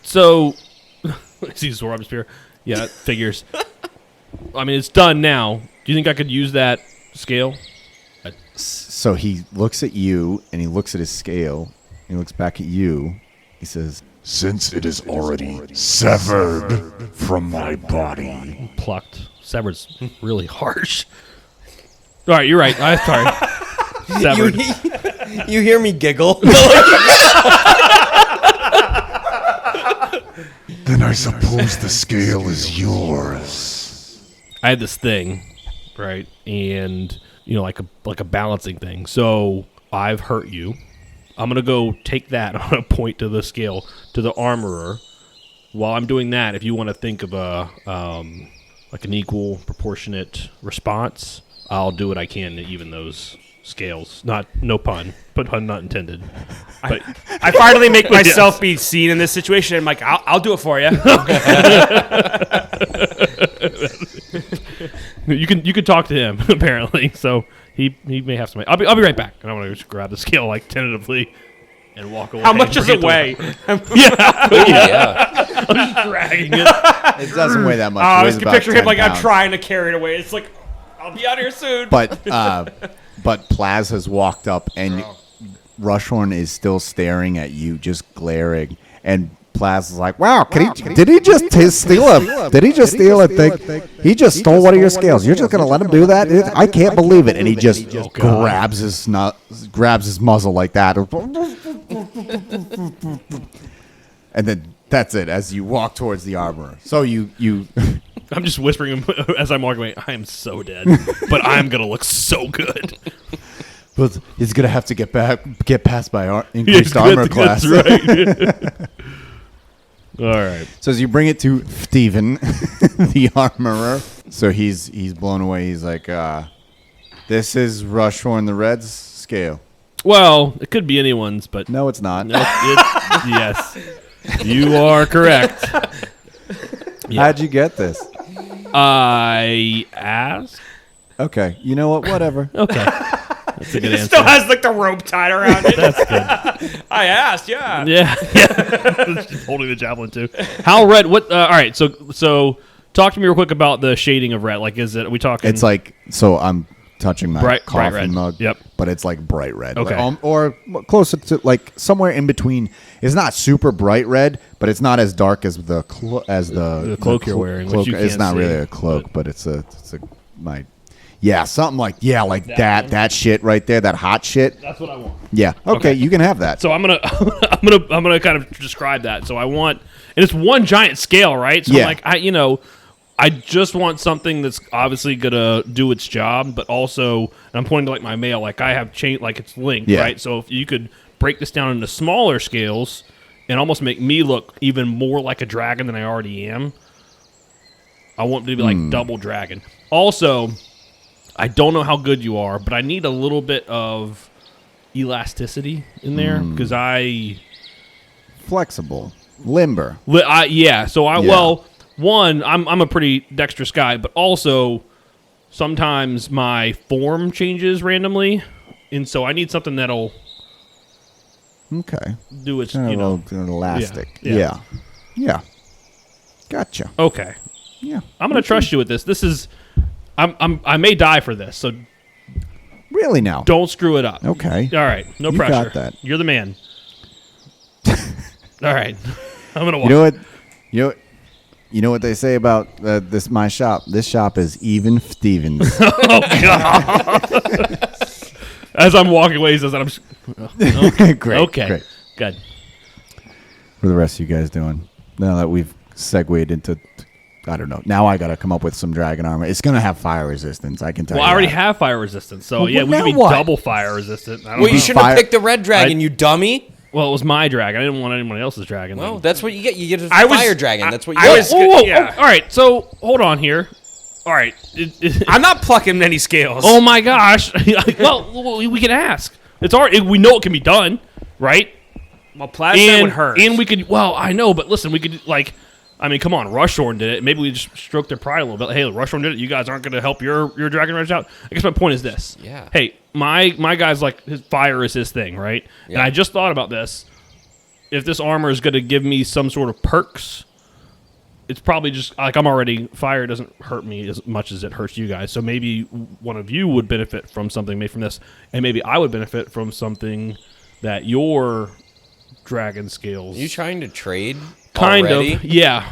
So, see Zorob's spear. Yeah, it figures. I mean, it's done now. Do you think I could use that scale? So he looks at you, and he looks at his scale. He looks back at you. He says, Since it is already severed from my body, Plucked. Severed's really harsh. All right, you're right. I'm sorry. Severed. You hear me giggle? then I suppose the scale is yours. I had this thing, right, and like a balancing thing. So I've hurt you. I'm gonna go take that. I'm gonna point to the scale to the armorer. While I'm doing that, if you want to think of a like an equal, proportionate response, I'll do what I can to even those scales. No pun, but pun not intended. But I finally make myself be seen in this situation. I'm like, I'll do it for you. you can talk to him apparently. So he may have some. I'll be right back, and I'm gonna just grab the scale like tentatively and walk away. How much does it weigh? Yeah. I'm just dragging it. it doesn't weigh that much. I It was weighs about picturing him 10 like I'm pounds. trying to carry it away. It's like, I'll be out here soon. But Plaz has walked up, and Rushhorn is still staring at you, just glaring. And Plaz is like, "Wow, did he just steal a thing? He just stole one of your scales. You're just gonna let him do that? I can't believe it." And he just grabs his muzzle like that, and then that's it. As you walk towards the armorer, so you. I'm just whispering as I'm walking away. I am so dead, but I'm gonna look so good. But he's gonna have to get past my increased armor class. That's right. All right. So as you bring it to Steven, the armorer, so he's blown away. He's like, "This is Rushhorn the Red's scale." Well, it could be anyone's, but No, it's not. yes, you are correct. Yeah. How'd you get this? I asked. Okay, you know what? Whatever. Okay, that's a good It answer. still has like the rope tied around it. That's good. I asked, yeah. Yeah. Just holding the javelin too. How red? What? All right. So talk to me real quick about the shading of red. Like, are we talking? It's like, so I'm touching my Bright coffee red. mug. Yep. But it's like bright red. Okay. Or closer to like somewhere in between. It's not super bright red, but it's not as dark as the cloak you're wearing, which Cloak. you It's can't not see, really a cloak, but it's something like that shit right there, that hot shit. That's what I want. Yeah. Okay, you can have that. So I'm gonna I'm gonna kind of describe that. So I want, and it's one giant scale, right? So Yeah. I'm like, I just want something that's obviously gonna do its job, but also, and I'm pointing to like my mail, like I have chain, like it's linked, Yeah. right? So if you could break this down into smaller scales and almost make me look even more like a dragon than I already am, I want to be like double dragon. Also, I don't know how good you are, but I need a little bit of elasticity in there because Flexible, limber. Well, one, I'm a pretty dexterous guy, but also sometimes my form changes randomly, and so I need something that'll Okay. do its, Kind of elastic. Yeah. Yeah. Gotcha. Okay, Yeah. I'm gonna trust you with this. This is, I may die for this, so Really now? don't screw it up. Okay. All right, no You pressure. got that. You're the man. All right, I'm gonna walk. You know what they say about my shop? This shop is even Stevens. As I'm walking away, he says that I'm. Great. Okay, Great. good. What are the rest of you guys doing? Now that we've segued into, I don't know. Now I got to come up with some dragon armor. It's going to have fire resistance. I can tell Well, you I already that. have fire resistance, so Well, yeah, we now can be what? double fire resistant. I don't Well, know. you shouldn't Fire- have picked the red dragon, you dummy. Well, it was my dragon. I didn't want anyone else's dragon. Well, then. that's what you get. You get a I was- fire dragon. That's what you I get. was- Whoa, yeah. all right, so hold on here. All right. I'm not plucking any scales. Oh my gosh. Well, we can ask. It's already. We know it can be done, right? Well, plasma would hurt. And we could. Well, I know, but listen, we could like. I mean, come on, Rushhorn did it. Maybe we just stroked their pride a little bit. Hey, Rushhorn did it. You guys aren't going to help your dragon riders out. I guess my point is this. Yeah. Hey, my guy's like his fire is his thing, right? And Yeah. I just thought about this. if this armor is going to give me some sort of perks, it's probably just like I'm already fire doesn't hurt me as much as it hurts you guys. So maybe one of you would benefit from something made from this, and maybe I would benefit from something that your dragon scales. Are you trying to trade? Kind already? of, yeah.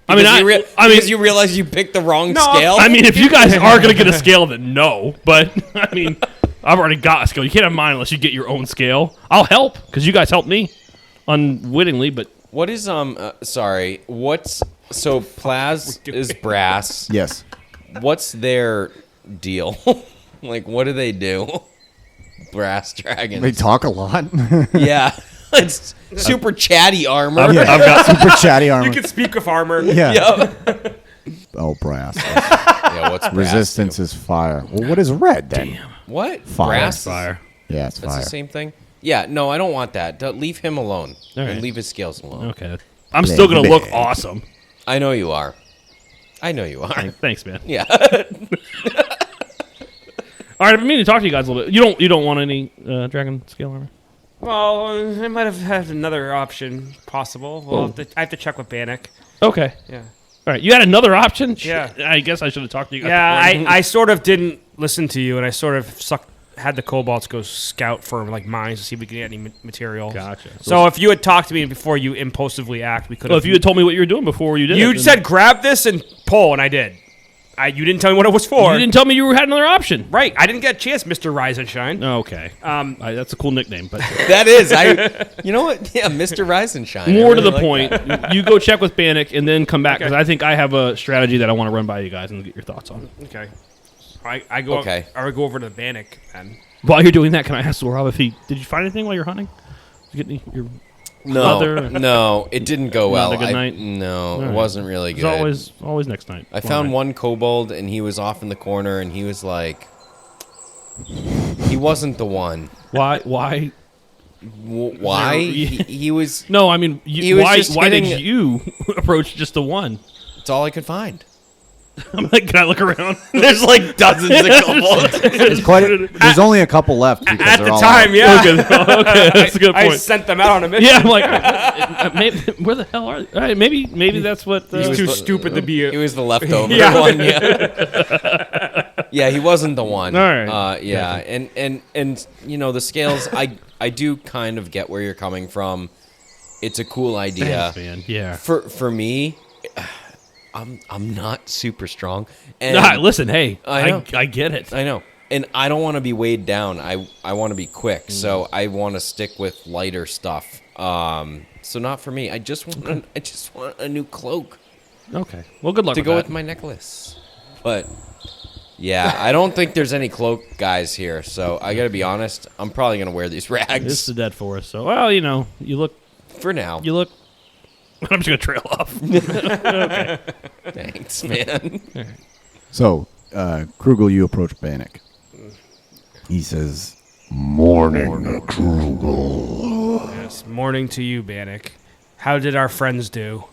Because you realize you picked the wrong scale. I mean, if you guys are going to get a scale, then no. But I mean, I've already got a scale. You can't have mine unless you get your own scale. I'll help because you guys helped me unwittingly. But what is sorry? What's so Plaz is brass? Yes. What's their deal? Like, what do they do? Brass dragons. They talk a lot. Yeah. It's super chatty armor. I've got super chatty armor. You can speak of armor. Yeah. Yep. Oh, brass. Yeah, what's brass Resistance do? is fire. Well, what is red then? Damn. What? Fire. Brass is- fire. Yeah, it's That's fire. the same thing? Yeah, no, I don't want that. Leave him alone. All right. And leave his scales alone. Okay. I'm still going to look awesome. I know you are. I know you are. Thanks, man. Yeah. All right, I've been meaning to talk to you guys a little bit. You don't want any dragon scale armor? Well, I might have had another option possible. Well, I have to check with Bannock. Okay. Yeah. All right. You had another option? Yeah. Shit, I guess I should have talked to you guys. Yeah, before. I sort of didn't listen to you, and I sort of had the kobolds go scout for like mines to see if we could get any material. Gotcha. So if you had talked to me before you impulsively act, we could have. Well, if you had told me what you were doing before you did it. You then- said grab this and pull, and I did. You didn't tell me what it was for. You didn't tell me you had another option. Right. I didn't get a chance, Mr. Rise and Shine. Okay. That's a cool nickname, but That is. You know what? Yeah, Mr. Rise and Shine. more I to really the like point, that. you go check with Bannock and then come back because Okay. I think I have a strategy that I want to run by you guys and get your thoughts on. Okay. I go. Okay. I would go over to the Bannock then. While you're doing that, can I ask Rob if did you find anything while you're hunting? Did you get your mother? No, it didn't go well. Not a good night? No, All it right. wasn't really It's good. always next night. I found one kobold, and he was off in the corner, and he was like, he wasn't the one. Why? Why? He was. No, I mean, He was why? just Why did hitting- you approach just the one? It's all I could find. I'm like, can I look around? There's like dozens of kobolds. There's only a couple left because At they're the all time, out. yeah. Okay, that's a good I point. sent them out on a mission. Yeah, I'm like, maybe, where the hell are they? All right, maybe that's what. He's was too the- stupid to be. He was the leftover Yeah. one. Yeah. Yeah, he wasn't the one. All right. Yeah, and you know the scales. I do kind of get where you're coming from. It's a cool idea. Thanks, man. Yeah. For me, I'm not super strong. And Nah, listen, hey, I know. I get it. I know. And I don't want to be weighed down. I want to be quick. So I want to stick with lighter stuff. So not for me. I just want a new cloak Okay. Well, good luck to with go that. with my necklace. But yeah, I don't think there's any cloak guys here. So I got to be honest. I'm probably going to wear these rags It's the dead forest, so well, you know, you look. for now. I'm just gonna trail off. Thanks, man. So, Krugel, you approach Bannock. He says, Morning, Krugel. Yes, morning to you, Bannock. How did our friends do?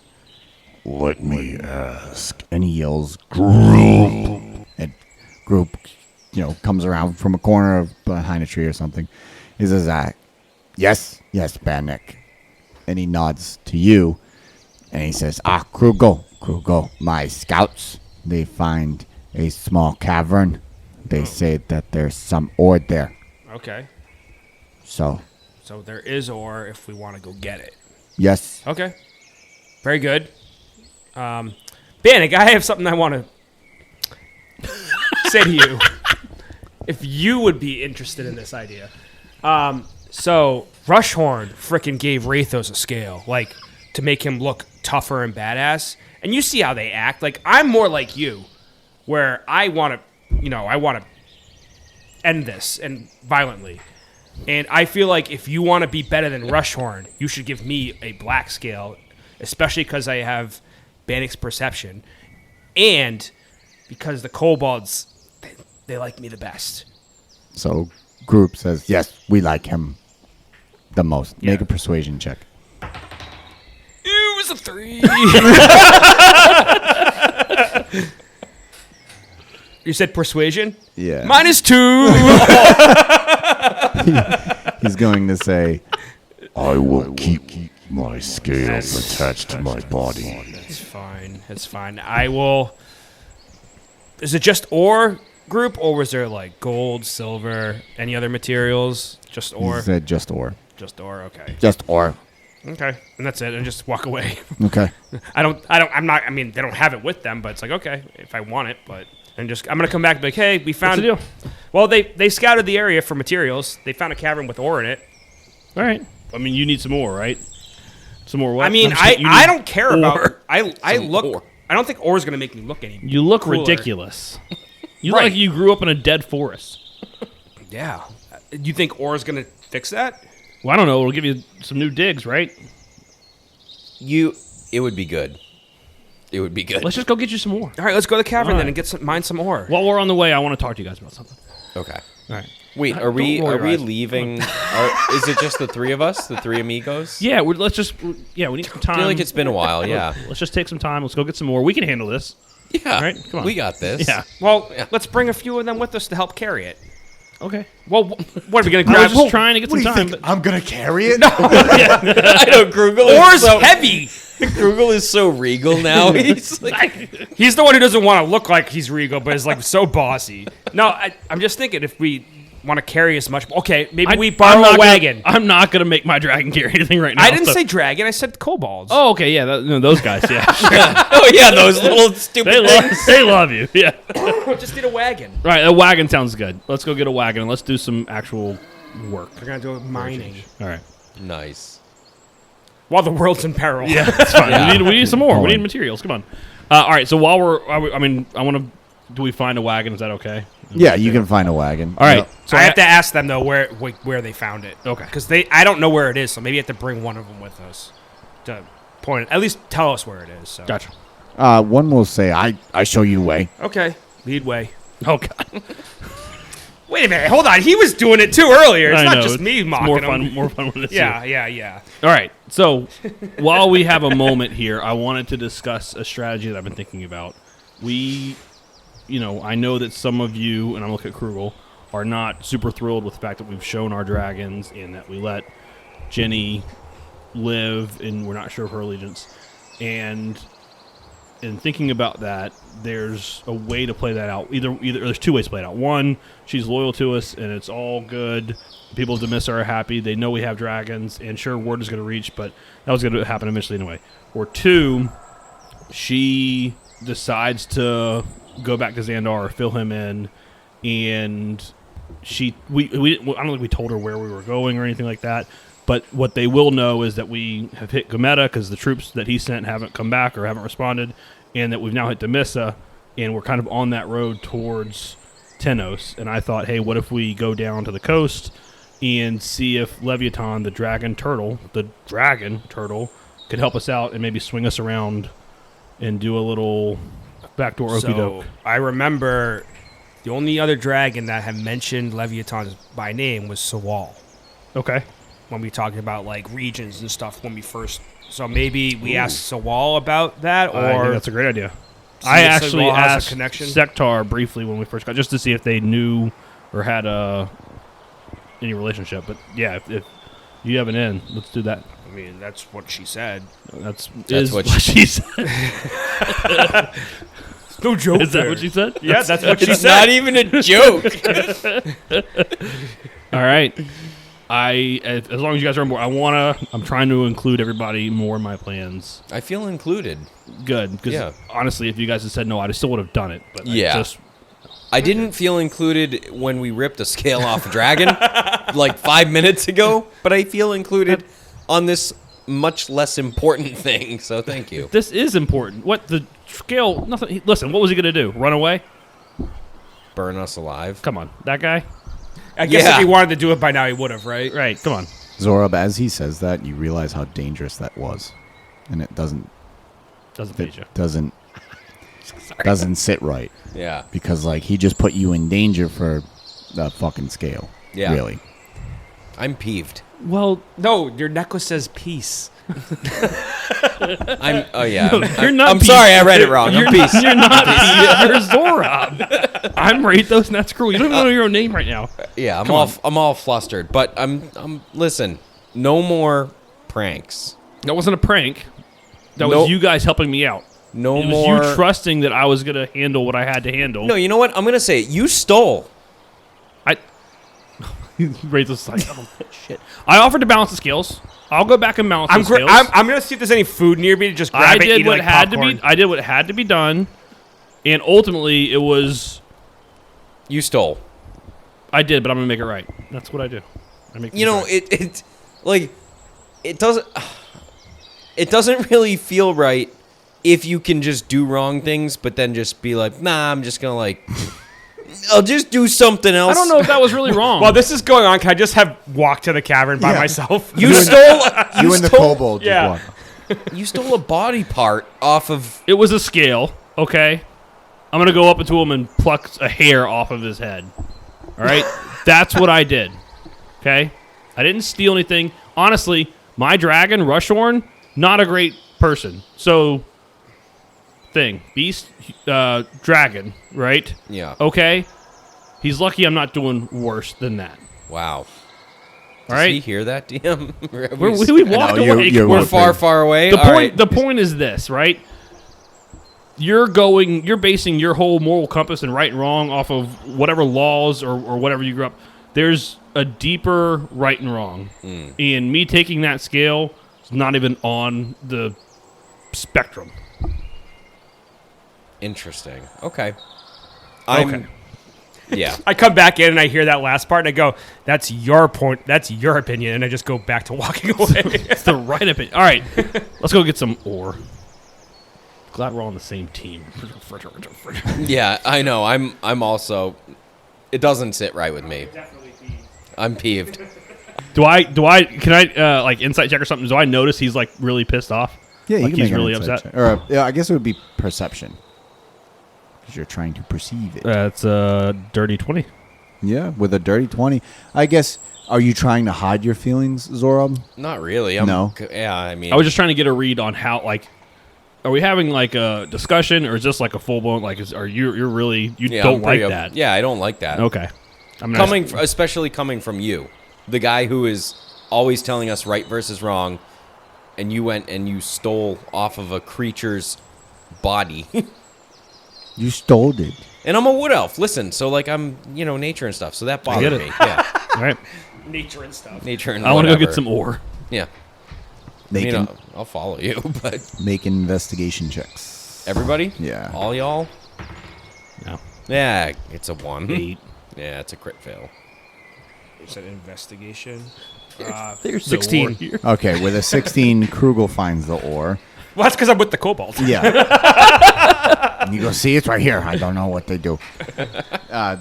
Let me ask. and he yells, Group. and group, comes around from a corner of behind a tree or something. He says, yes, Bannock. And he nods to you, and he says, Krugel, my scouts, they find a small cavern. They say that there's some ore there. Okay. So, So there is ore if we want to go get it. yes, Okay. Very good. Bannock, I have something I want to say to you. If you would be interested in this idea. So Rushhorn frickin' gave Rathos a scale, like, to make him look tougher and badass. And you see how they act. Like, I'm more like you, where I want to end this and violently. And I feel like if you want to be better than Rushhorn, you should give me a black scale, especially because I have Bannock's perception, and because the kobolds, they like me the best. So group says, yes, we like him the most. Make a persuasion check. It was a 3. You said persuasion? Yeah. -2. He's going to say, I will keep My scales attached to my body. It's fine. It's fine. I will. Is it just ore group, or was there like gold, silver, any other materials? Just ore. He said just ore. Just ore. Okay. Just ore. Okay. And that's it. And just walk away. Okay. I'm not. I mean, they don't have it with them, but it's like okay, if I want it, but. And just, I'm gonna come back and be like, hey, we found. What's the deal? Well, they scouted the area for materials. They found a cavern with ore in it. All right. I mean, you need some more, right? Some more what? I mean, I'm saying you I need don't care about. ore. I look. ore. I don't think ore is gonna make me look any. You look cooler. ridiculous. You Right. look like you grew up in a dead forest. Yeah. You think ore is gonna fix that? Well, I don't know. It'll give you some new digs, right? It would be good. It would be good. Let's just go get you some more. All right, let's go to the cavern All then right. and get mine some ore. While we're on the way, I want to talk to you guys about something. Okay. All right. Wait, are Don't we roll your eyes. leaving? Is it just the three of us, the three amigos? Yeah, let's just. Yeah, we need some time. I feel like it's been a while. Yeah. Let's just take some time. Let's go get some more. We can handle this. Yeah. Right? Come on. We got this. Yeah. Well, let's bring a few of them with us to help carry it. Okay. Well, what are we gonna I grab? was just trying to get some time. But I'm gonna carry it? I know Krugel is Ore's so heavy. Krugel is so regal now. He's like, He's the one who doesn't want to look like he's regal, but is like so bossy. No, I'm just thinking if we want to carry as much. Okay, maybe we borrow a wagon. I'm not gonna make my dragon carry anything right now. I didn't so- say dragon. I said kobolds. Oh, okay. Yeah, those guys. Yeah. oh yeah, those little stupid things. they love you. Yeah. Just need a wagon. Right. A wagon sounds good. Let's go get a wagon and let's do some actual work. We're gonna do mining All right. Nice. while the world's in peril. Yeah, that's fine. Yeah. We need some more. We Going. need materials. Come on. All right. So while I want to. Do we find a wagon? Is that okay? Yeah, you can find a wagon. All right. So I have to ask them though where they found it. Okay. Because I don't know where it is, so maybe I have to bring one of them with us to point. At least tell us where it is. So. Gotcha. One will say, I show you the way. Okay. Lead way. Oh God. Wait a minute. Hold on. He was doing it too earlier. It's I not know, just me it's mocking him. More fun when it's Yeah. you. Yeah. All right. So while we have a moment here, I wanted to discuss a strategy that I've been thinking about. I know that some of you, and I'm looking at Krugel, are not super thrilled with the fact that we've shown our dragons and that we let Jenny live, and we're not sure of her allegiance. And in thinking about that, there's a way to play that out. Either there's two ways to play it out. One, she's loyal to us, and it's all good. People of Domisa are happy. They know we have dragons, and sure, word is going to reach, but that was going to happen eventually anyway. Or two, she decides to go back to Xandar, fill him in, and we I don't think we told her where we were going or anything like that. But what they will know is that we have hit Gometa because the troops that he sent haven't come back or haven't responded, and that we've now hit Domisa, and we're kind of on that road towards Tenos. And I thought, hey, what if we go down to the coast and see if Leviathan, the dragon turtle, could help us out and maybe swing us around and do a little backdoor okey So doke. I remember the only other dragon that had mentioned Leviathan by name was Sawal. Okay. When we talked about like regions and stuff when we first. So maybe we asked Sawal about that, I think or that's a great idea. See I if actually Sawal has a asked connection? Sektar briefly when we first got, just to see if they knew or had any relationship. But yeah, if you have an in, let's do that. I mean that's what she said. That's what she said. No joke. Is that what she said? Yeah, that's what she It's said. not even a joke. All right. As long as you guys are on board, I'm trying to include everybody more in my plans. I feel included. Good, because Yeah. honestly, if you guys had said no, I still would have done it. But Yeah. I didn't feel included when we ripped a scale off a dragon like 5 minutes ago, but I feel included on this much less important thing, so thank you. this is important. What the scale? Nothing. Listen, what was he gonna do? Run away? Burn us alive. Come on, that guy. I guess Yeah. if he wanted to do it by now, he would have, right? Right. Come on. Zorab, as he says that, you realize how dangerous that was. And it doesn't sit right. Yeah. Because, like, he just put you in danger for the fucking scale. Yeah. Really. I'm peeved. Well, No, your necklace says peace. Oh yeah. you're not I'm peeved. sorry, I read it wrong. You're I'm peeved. You're not. You're Zorab. I'm Rathos, and that's cool. You don't even know your own name right now. Yeah, I'm all flustered, but I'm listen, no more pranks. That wasn't a prank. That Nope. was you guys helping me out. No It was more. you trusting that I was going to handle what I had to handle. No, you know what? I'm gonna say it. You stole. Rachel's like, oh, shit. I offered to balance the scales. I'll go back and balance the scales. I'm gonna see if there's any food near me to just grab I it, did eat what it like had popcorn. to be. I did what had to be done, and ultimately it was. You stole. I did, but I'm gonna make it right. That's what I do. I make. You know, things right. it like it doesn't really feel right if you can just do wrong things, but then just be like, nah, I'm just gonna like, I'll just do something else. I don't know if that was really wrong. While this is going on, can I just have walked to the cavern by myself? You stole. You and the stole- kobold Yeah. just walk. You stole a body part off of. It was a scale. Okay, I'm gonna go up to him and pluck a hair off of his head. All right, that's what I did. Okay, I didn't steal anything. Honestly, my dragon Rushhorn, not a great person. So, beast, dragon, right? Yeah. Okay, he's lucky I'm not doing worse than that. Wow. All Does he right, hear that, DM? we walked No, away. you're We're with far, me. far away. The All point. right. The point is this, right? You're basing your whole moral compass and right and wrong off of whatever laws or whatever you grew up. There's a deeper right and wrong, and me taking that scale is not even on the spectrum. Interesting. Okay. Okay. Yeah. I come back in and I hear that last part and I go, "That's your point. That's your opinion," and I just go back to walking away. It's the right opinion. All right, let's go get some ore. Glad we're all on the same team. Yeah, I know. I'm also. It doesn't sit right with me. I'm peeved. Can I like insight check or something? Do I notice he's like really pissed off? Yeah, you Like can he's make an really insight upset. check. Or yeah, I guess it would be perception because you're trying to perceive it. That's a dirty 20. Yeah, with a dirty 20. I guess, are you trying to hide your feelings, Zorob? Not really. No. Yeah, I mean. I was just trying to get a read on how, like, are we having like a discussion or is this like a full blown like? You're really yeah, don't I'm like pretty that? Yeah, I don't like that. Okay. I'm gonna Especially coming from you, the guy who is always telling us right versus wrong, and you went and you stole off of a creature's body. You stole it. And I'm a wood elf. Listen, so like I'm, nature and stuff. So that get bothered it. me. Yeah, all right. Nature and stuff. nature and I want to go whatever. get some ore. Yeah, Make, I'll follow you, but make investigation checks. everybody, Yeah. all y'all, No. yeah, it's a 1. 8. Yeah, it's a crit fail. It's an investigation. There's 16. No ore here. Okay, with a 16, Krugel finds the ore. Well, that's because I'm with the kobold. Yeah. And you go, see, it's right here. I don't know what they do.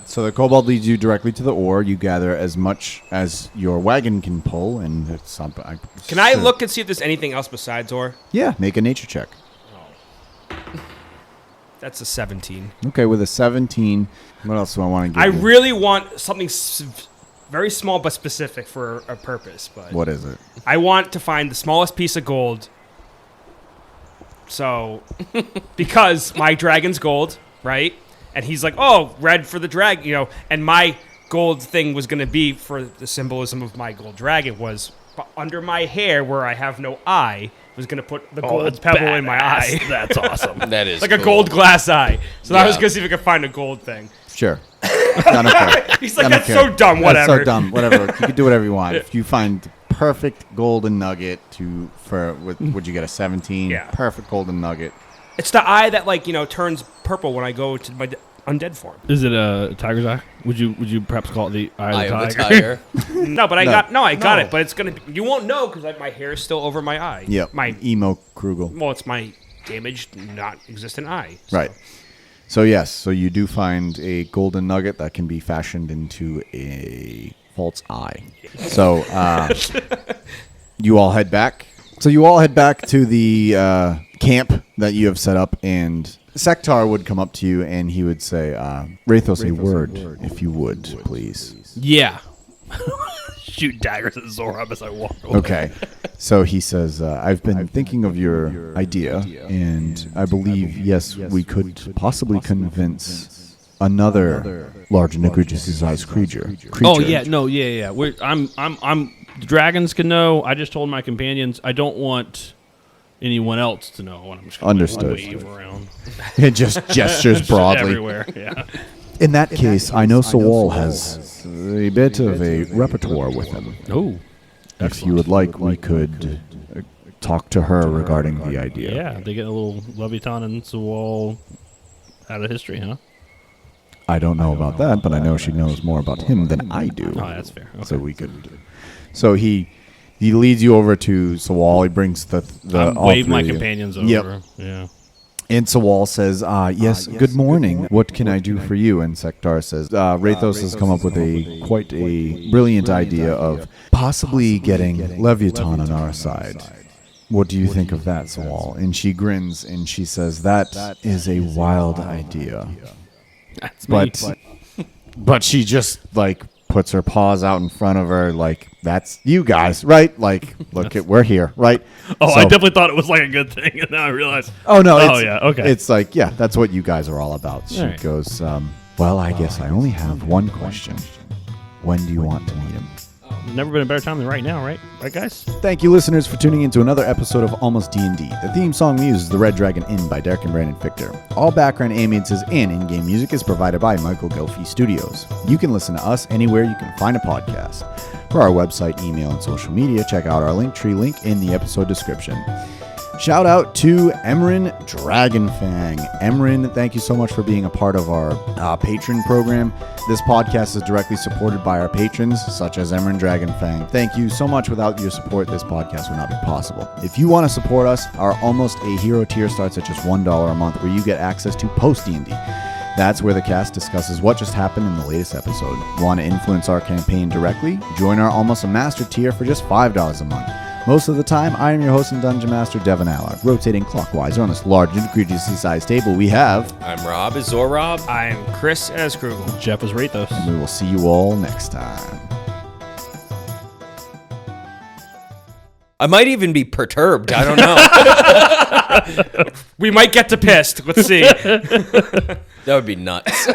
So the kobold leads you directly to the ore. You gather as much as your wagon can pull, and it's something. Can I look and see if there's anything else besides ore? Yeah, make a nature check. That's a 17. Okay, with a 17, what else do I want to give I you? really want something very small but specific for a purpose. But What is it? I want to find the smallest piece of gold. So, because my dragon's gold, right? And he's like, "Oh, red for the dragon," and my gold thing was going to be for the symbolism of my gold dragon was under my hair where I have no eye. Was going to put the gold that's pebble in my badass. eye. That's awesome. That is Like a cool. gold glass eye. So I was Yeah. going to see if I could find a gold thing. Sure. I don't care. He's like, I don't "That's care. so dumb, That's whatever." so dumb. Whatever. You can do whatever you want. If you find the perfect golden nugget would you get a 17? Yeah. Perfect golden nugget. It's the eye that turns purple when I go to my undead form. Is it a tiger's eye? Would you perhaps call it the eye Eye of of the the tiger? tiger. No, but I No. got No. it. But it's gonna be, you won't know because my hair is still over my eye. Yep. My Emo Krugel. well, it's my damaged, not existent eye. So. Right. So yes, so you do find a golden nugget that can be fashioned into a false eye. So you all head back. So you all head back to the camp that you have set up, and Sektar would come up to you and he would say, Rathos, a word, if you would, please. Yeah. Shoot daggers at Zorab as I walk away. Okay. So he says, I've been thinking of your idea, and I believe, yes, we could possibly convince another large and egregious sized creature. Oh yeah, no, yeah. I'm the dragons can know. I just told my companions I don't want anyone else to know. And I'm just going to wave around. It just gestures broadly. Everywhere, yeah. In that case, I know Sawal has a bit of a repertoire with him. Oh. If you would like, we could talk to her regarding the idea. Yeah, they get a little Leviathan and Sawal out of history, huh? I don't know about that, but I know she knows more about him than I do. Oh, that's fair. Okay. So we could. So he leads you over to Sawal. He brings the wave my companions over. Yep. Yeah. And Sawal says, yes, good morning. What can I do for you? And Sektar says, Rathos has come up with quite a brilliant idea of possibly getting Leviathan on our side. What do you think of that, Sawal? And she grins and she says, that is a wild idea. That's me. But she just, like, puts her paws out in front of her, like, that's you guys, right? Like, look, we're here, right? Oh, So- I definitely thought it was like a good thing, and now I realize. Oh, no. Oh, yeah, okay. It's like, yeah, that's what you guys are all about. She All right. goes, well, I guess I only have one question. When do you want to meet him? Never been a better time than right now, right? Right, guys? Thank you, listeners, for tuning in to another episode of Almost D&D. The theme song we use is The Red Dragon Inn by Derek and Brandon Fichter. All background ambiences and in-game music is provided by Michael Gelfie Studios. You can listen to us anywhere you can find a podcast. For our website, email, and social media, check out our Linktree link in the episode description. Shout out to Emrin Dragonfang. Emrin, thank you so much for being a part of our patron program. This podcast is directly supported by our patrons, such as Emrin Dragonfang. Thank you so much. Without your support, this podcast would not be possible. If you want to support us, our Almost a Hero tier starts at just $1 a month, where you get access to Post D&D. That's where the cast discusses what just happened in the latest episode. Want to influence our campaign directly? Join our Almost a Master tier for just $5 a month. Most of the time, I am your host and Dungeon Master, Devin Allard. Rotating clockwise on this large and egregiously sized table, we have... I'm Rob as Zorob. I'm Chris as Krugel. Jeff is Rathos. And we will see you all next time. I might even be perturbed. I don't know. We might get to pissed. Let's see. That would be nuts.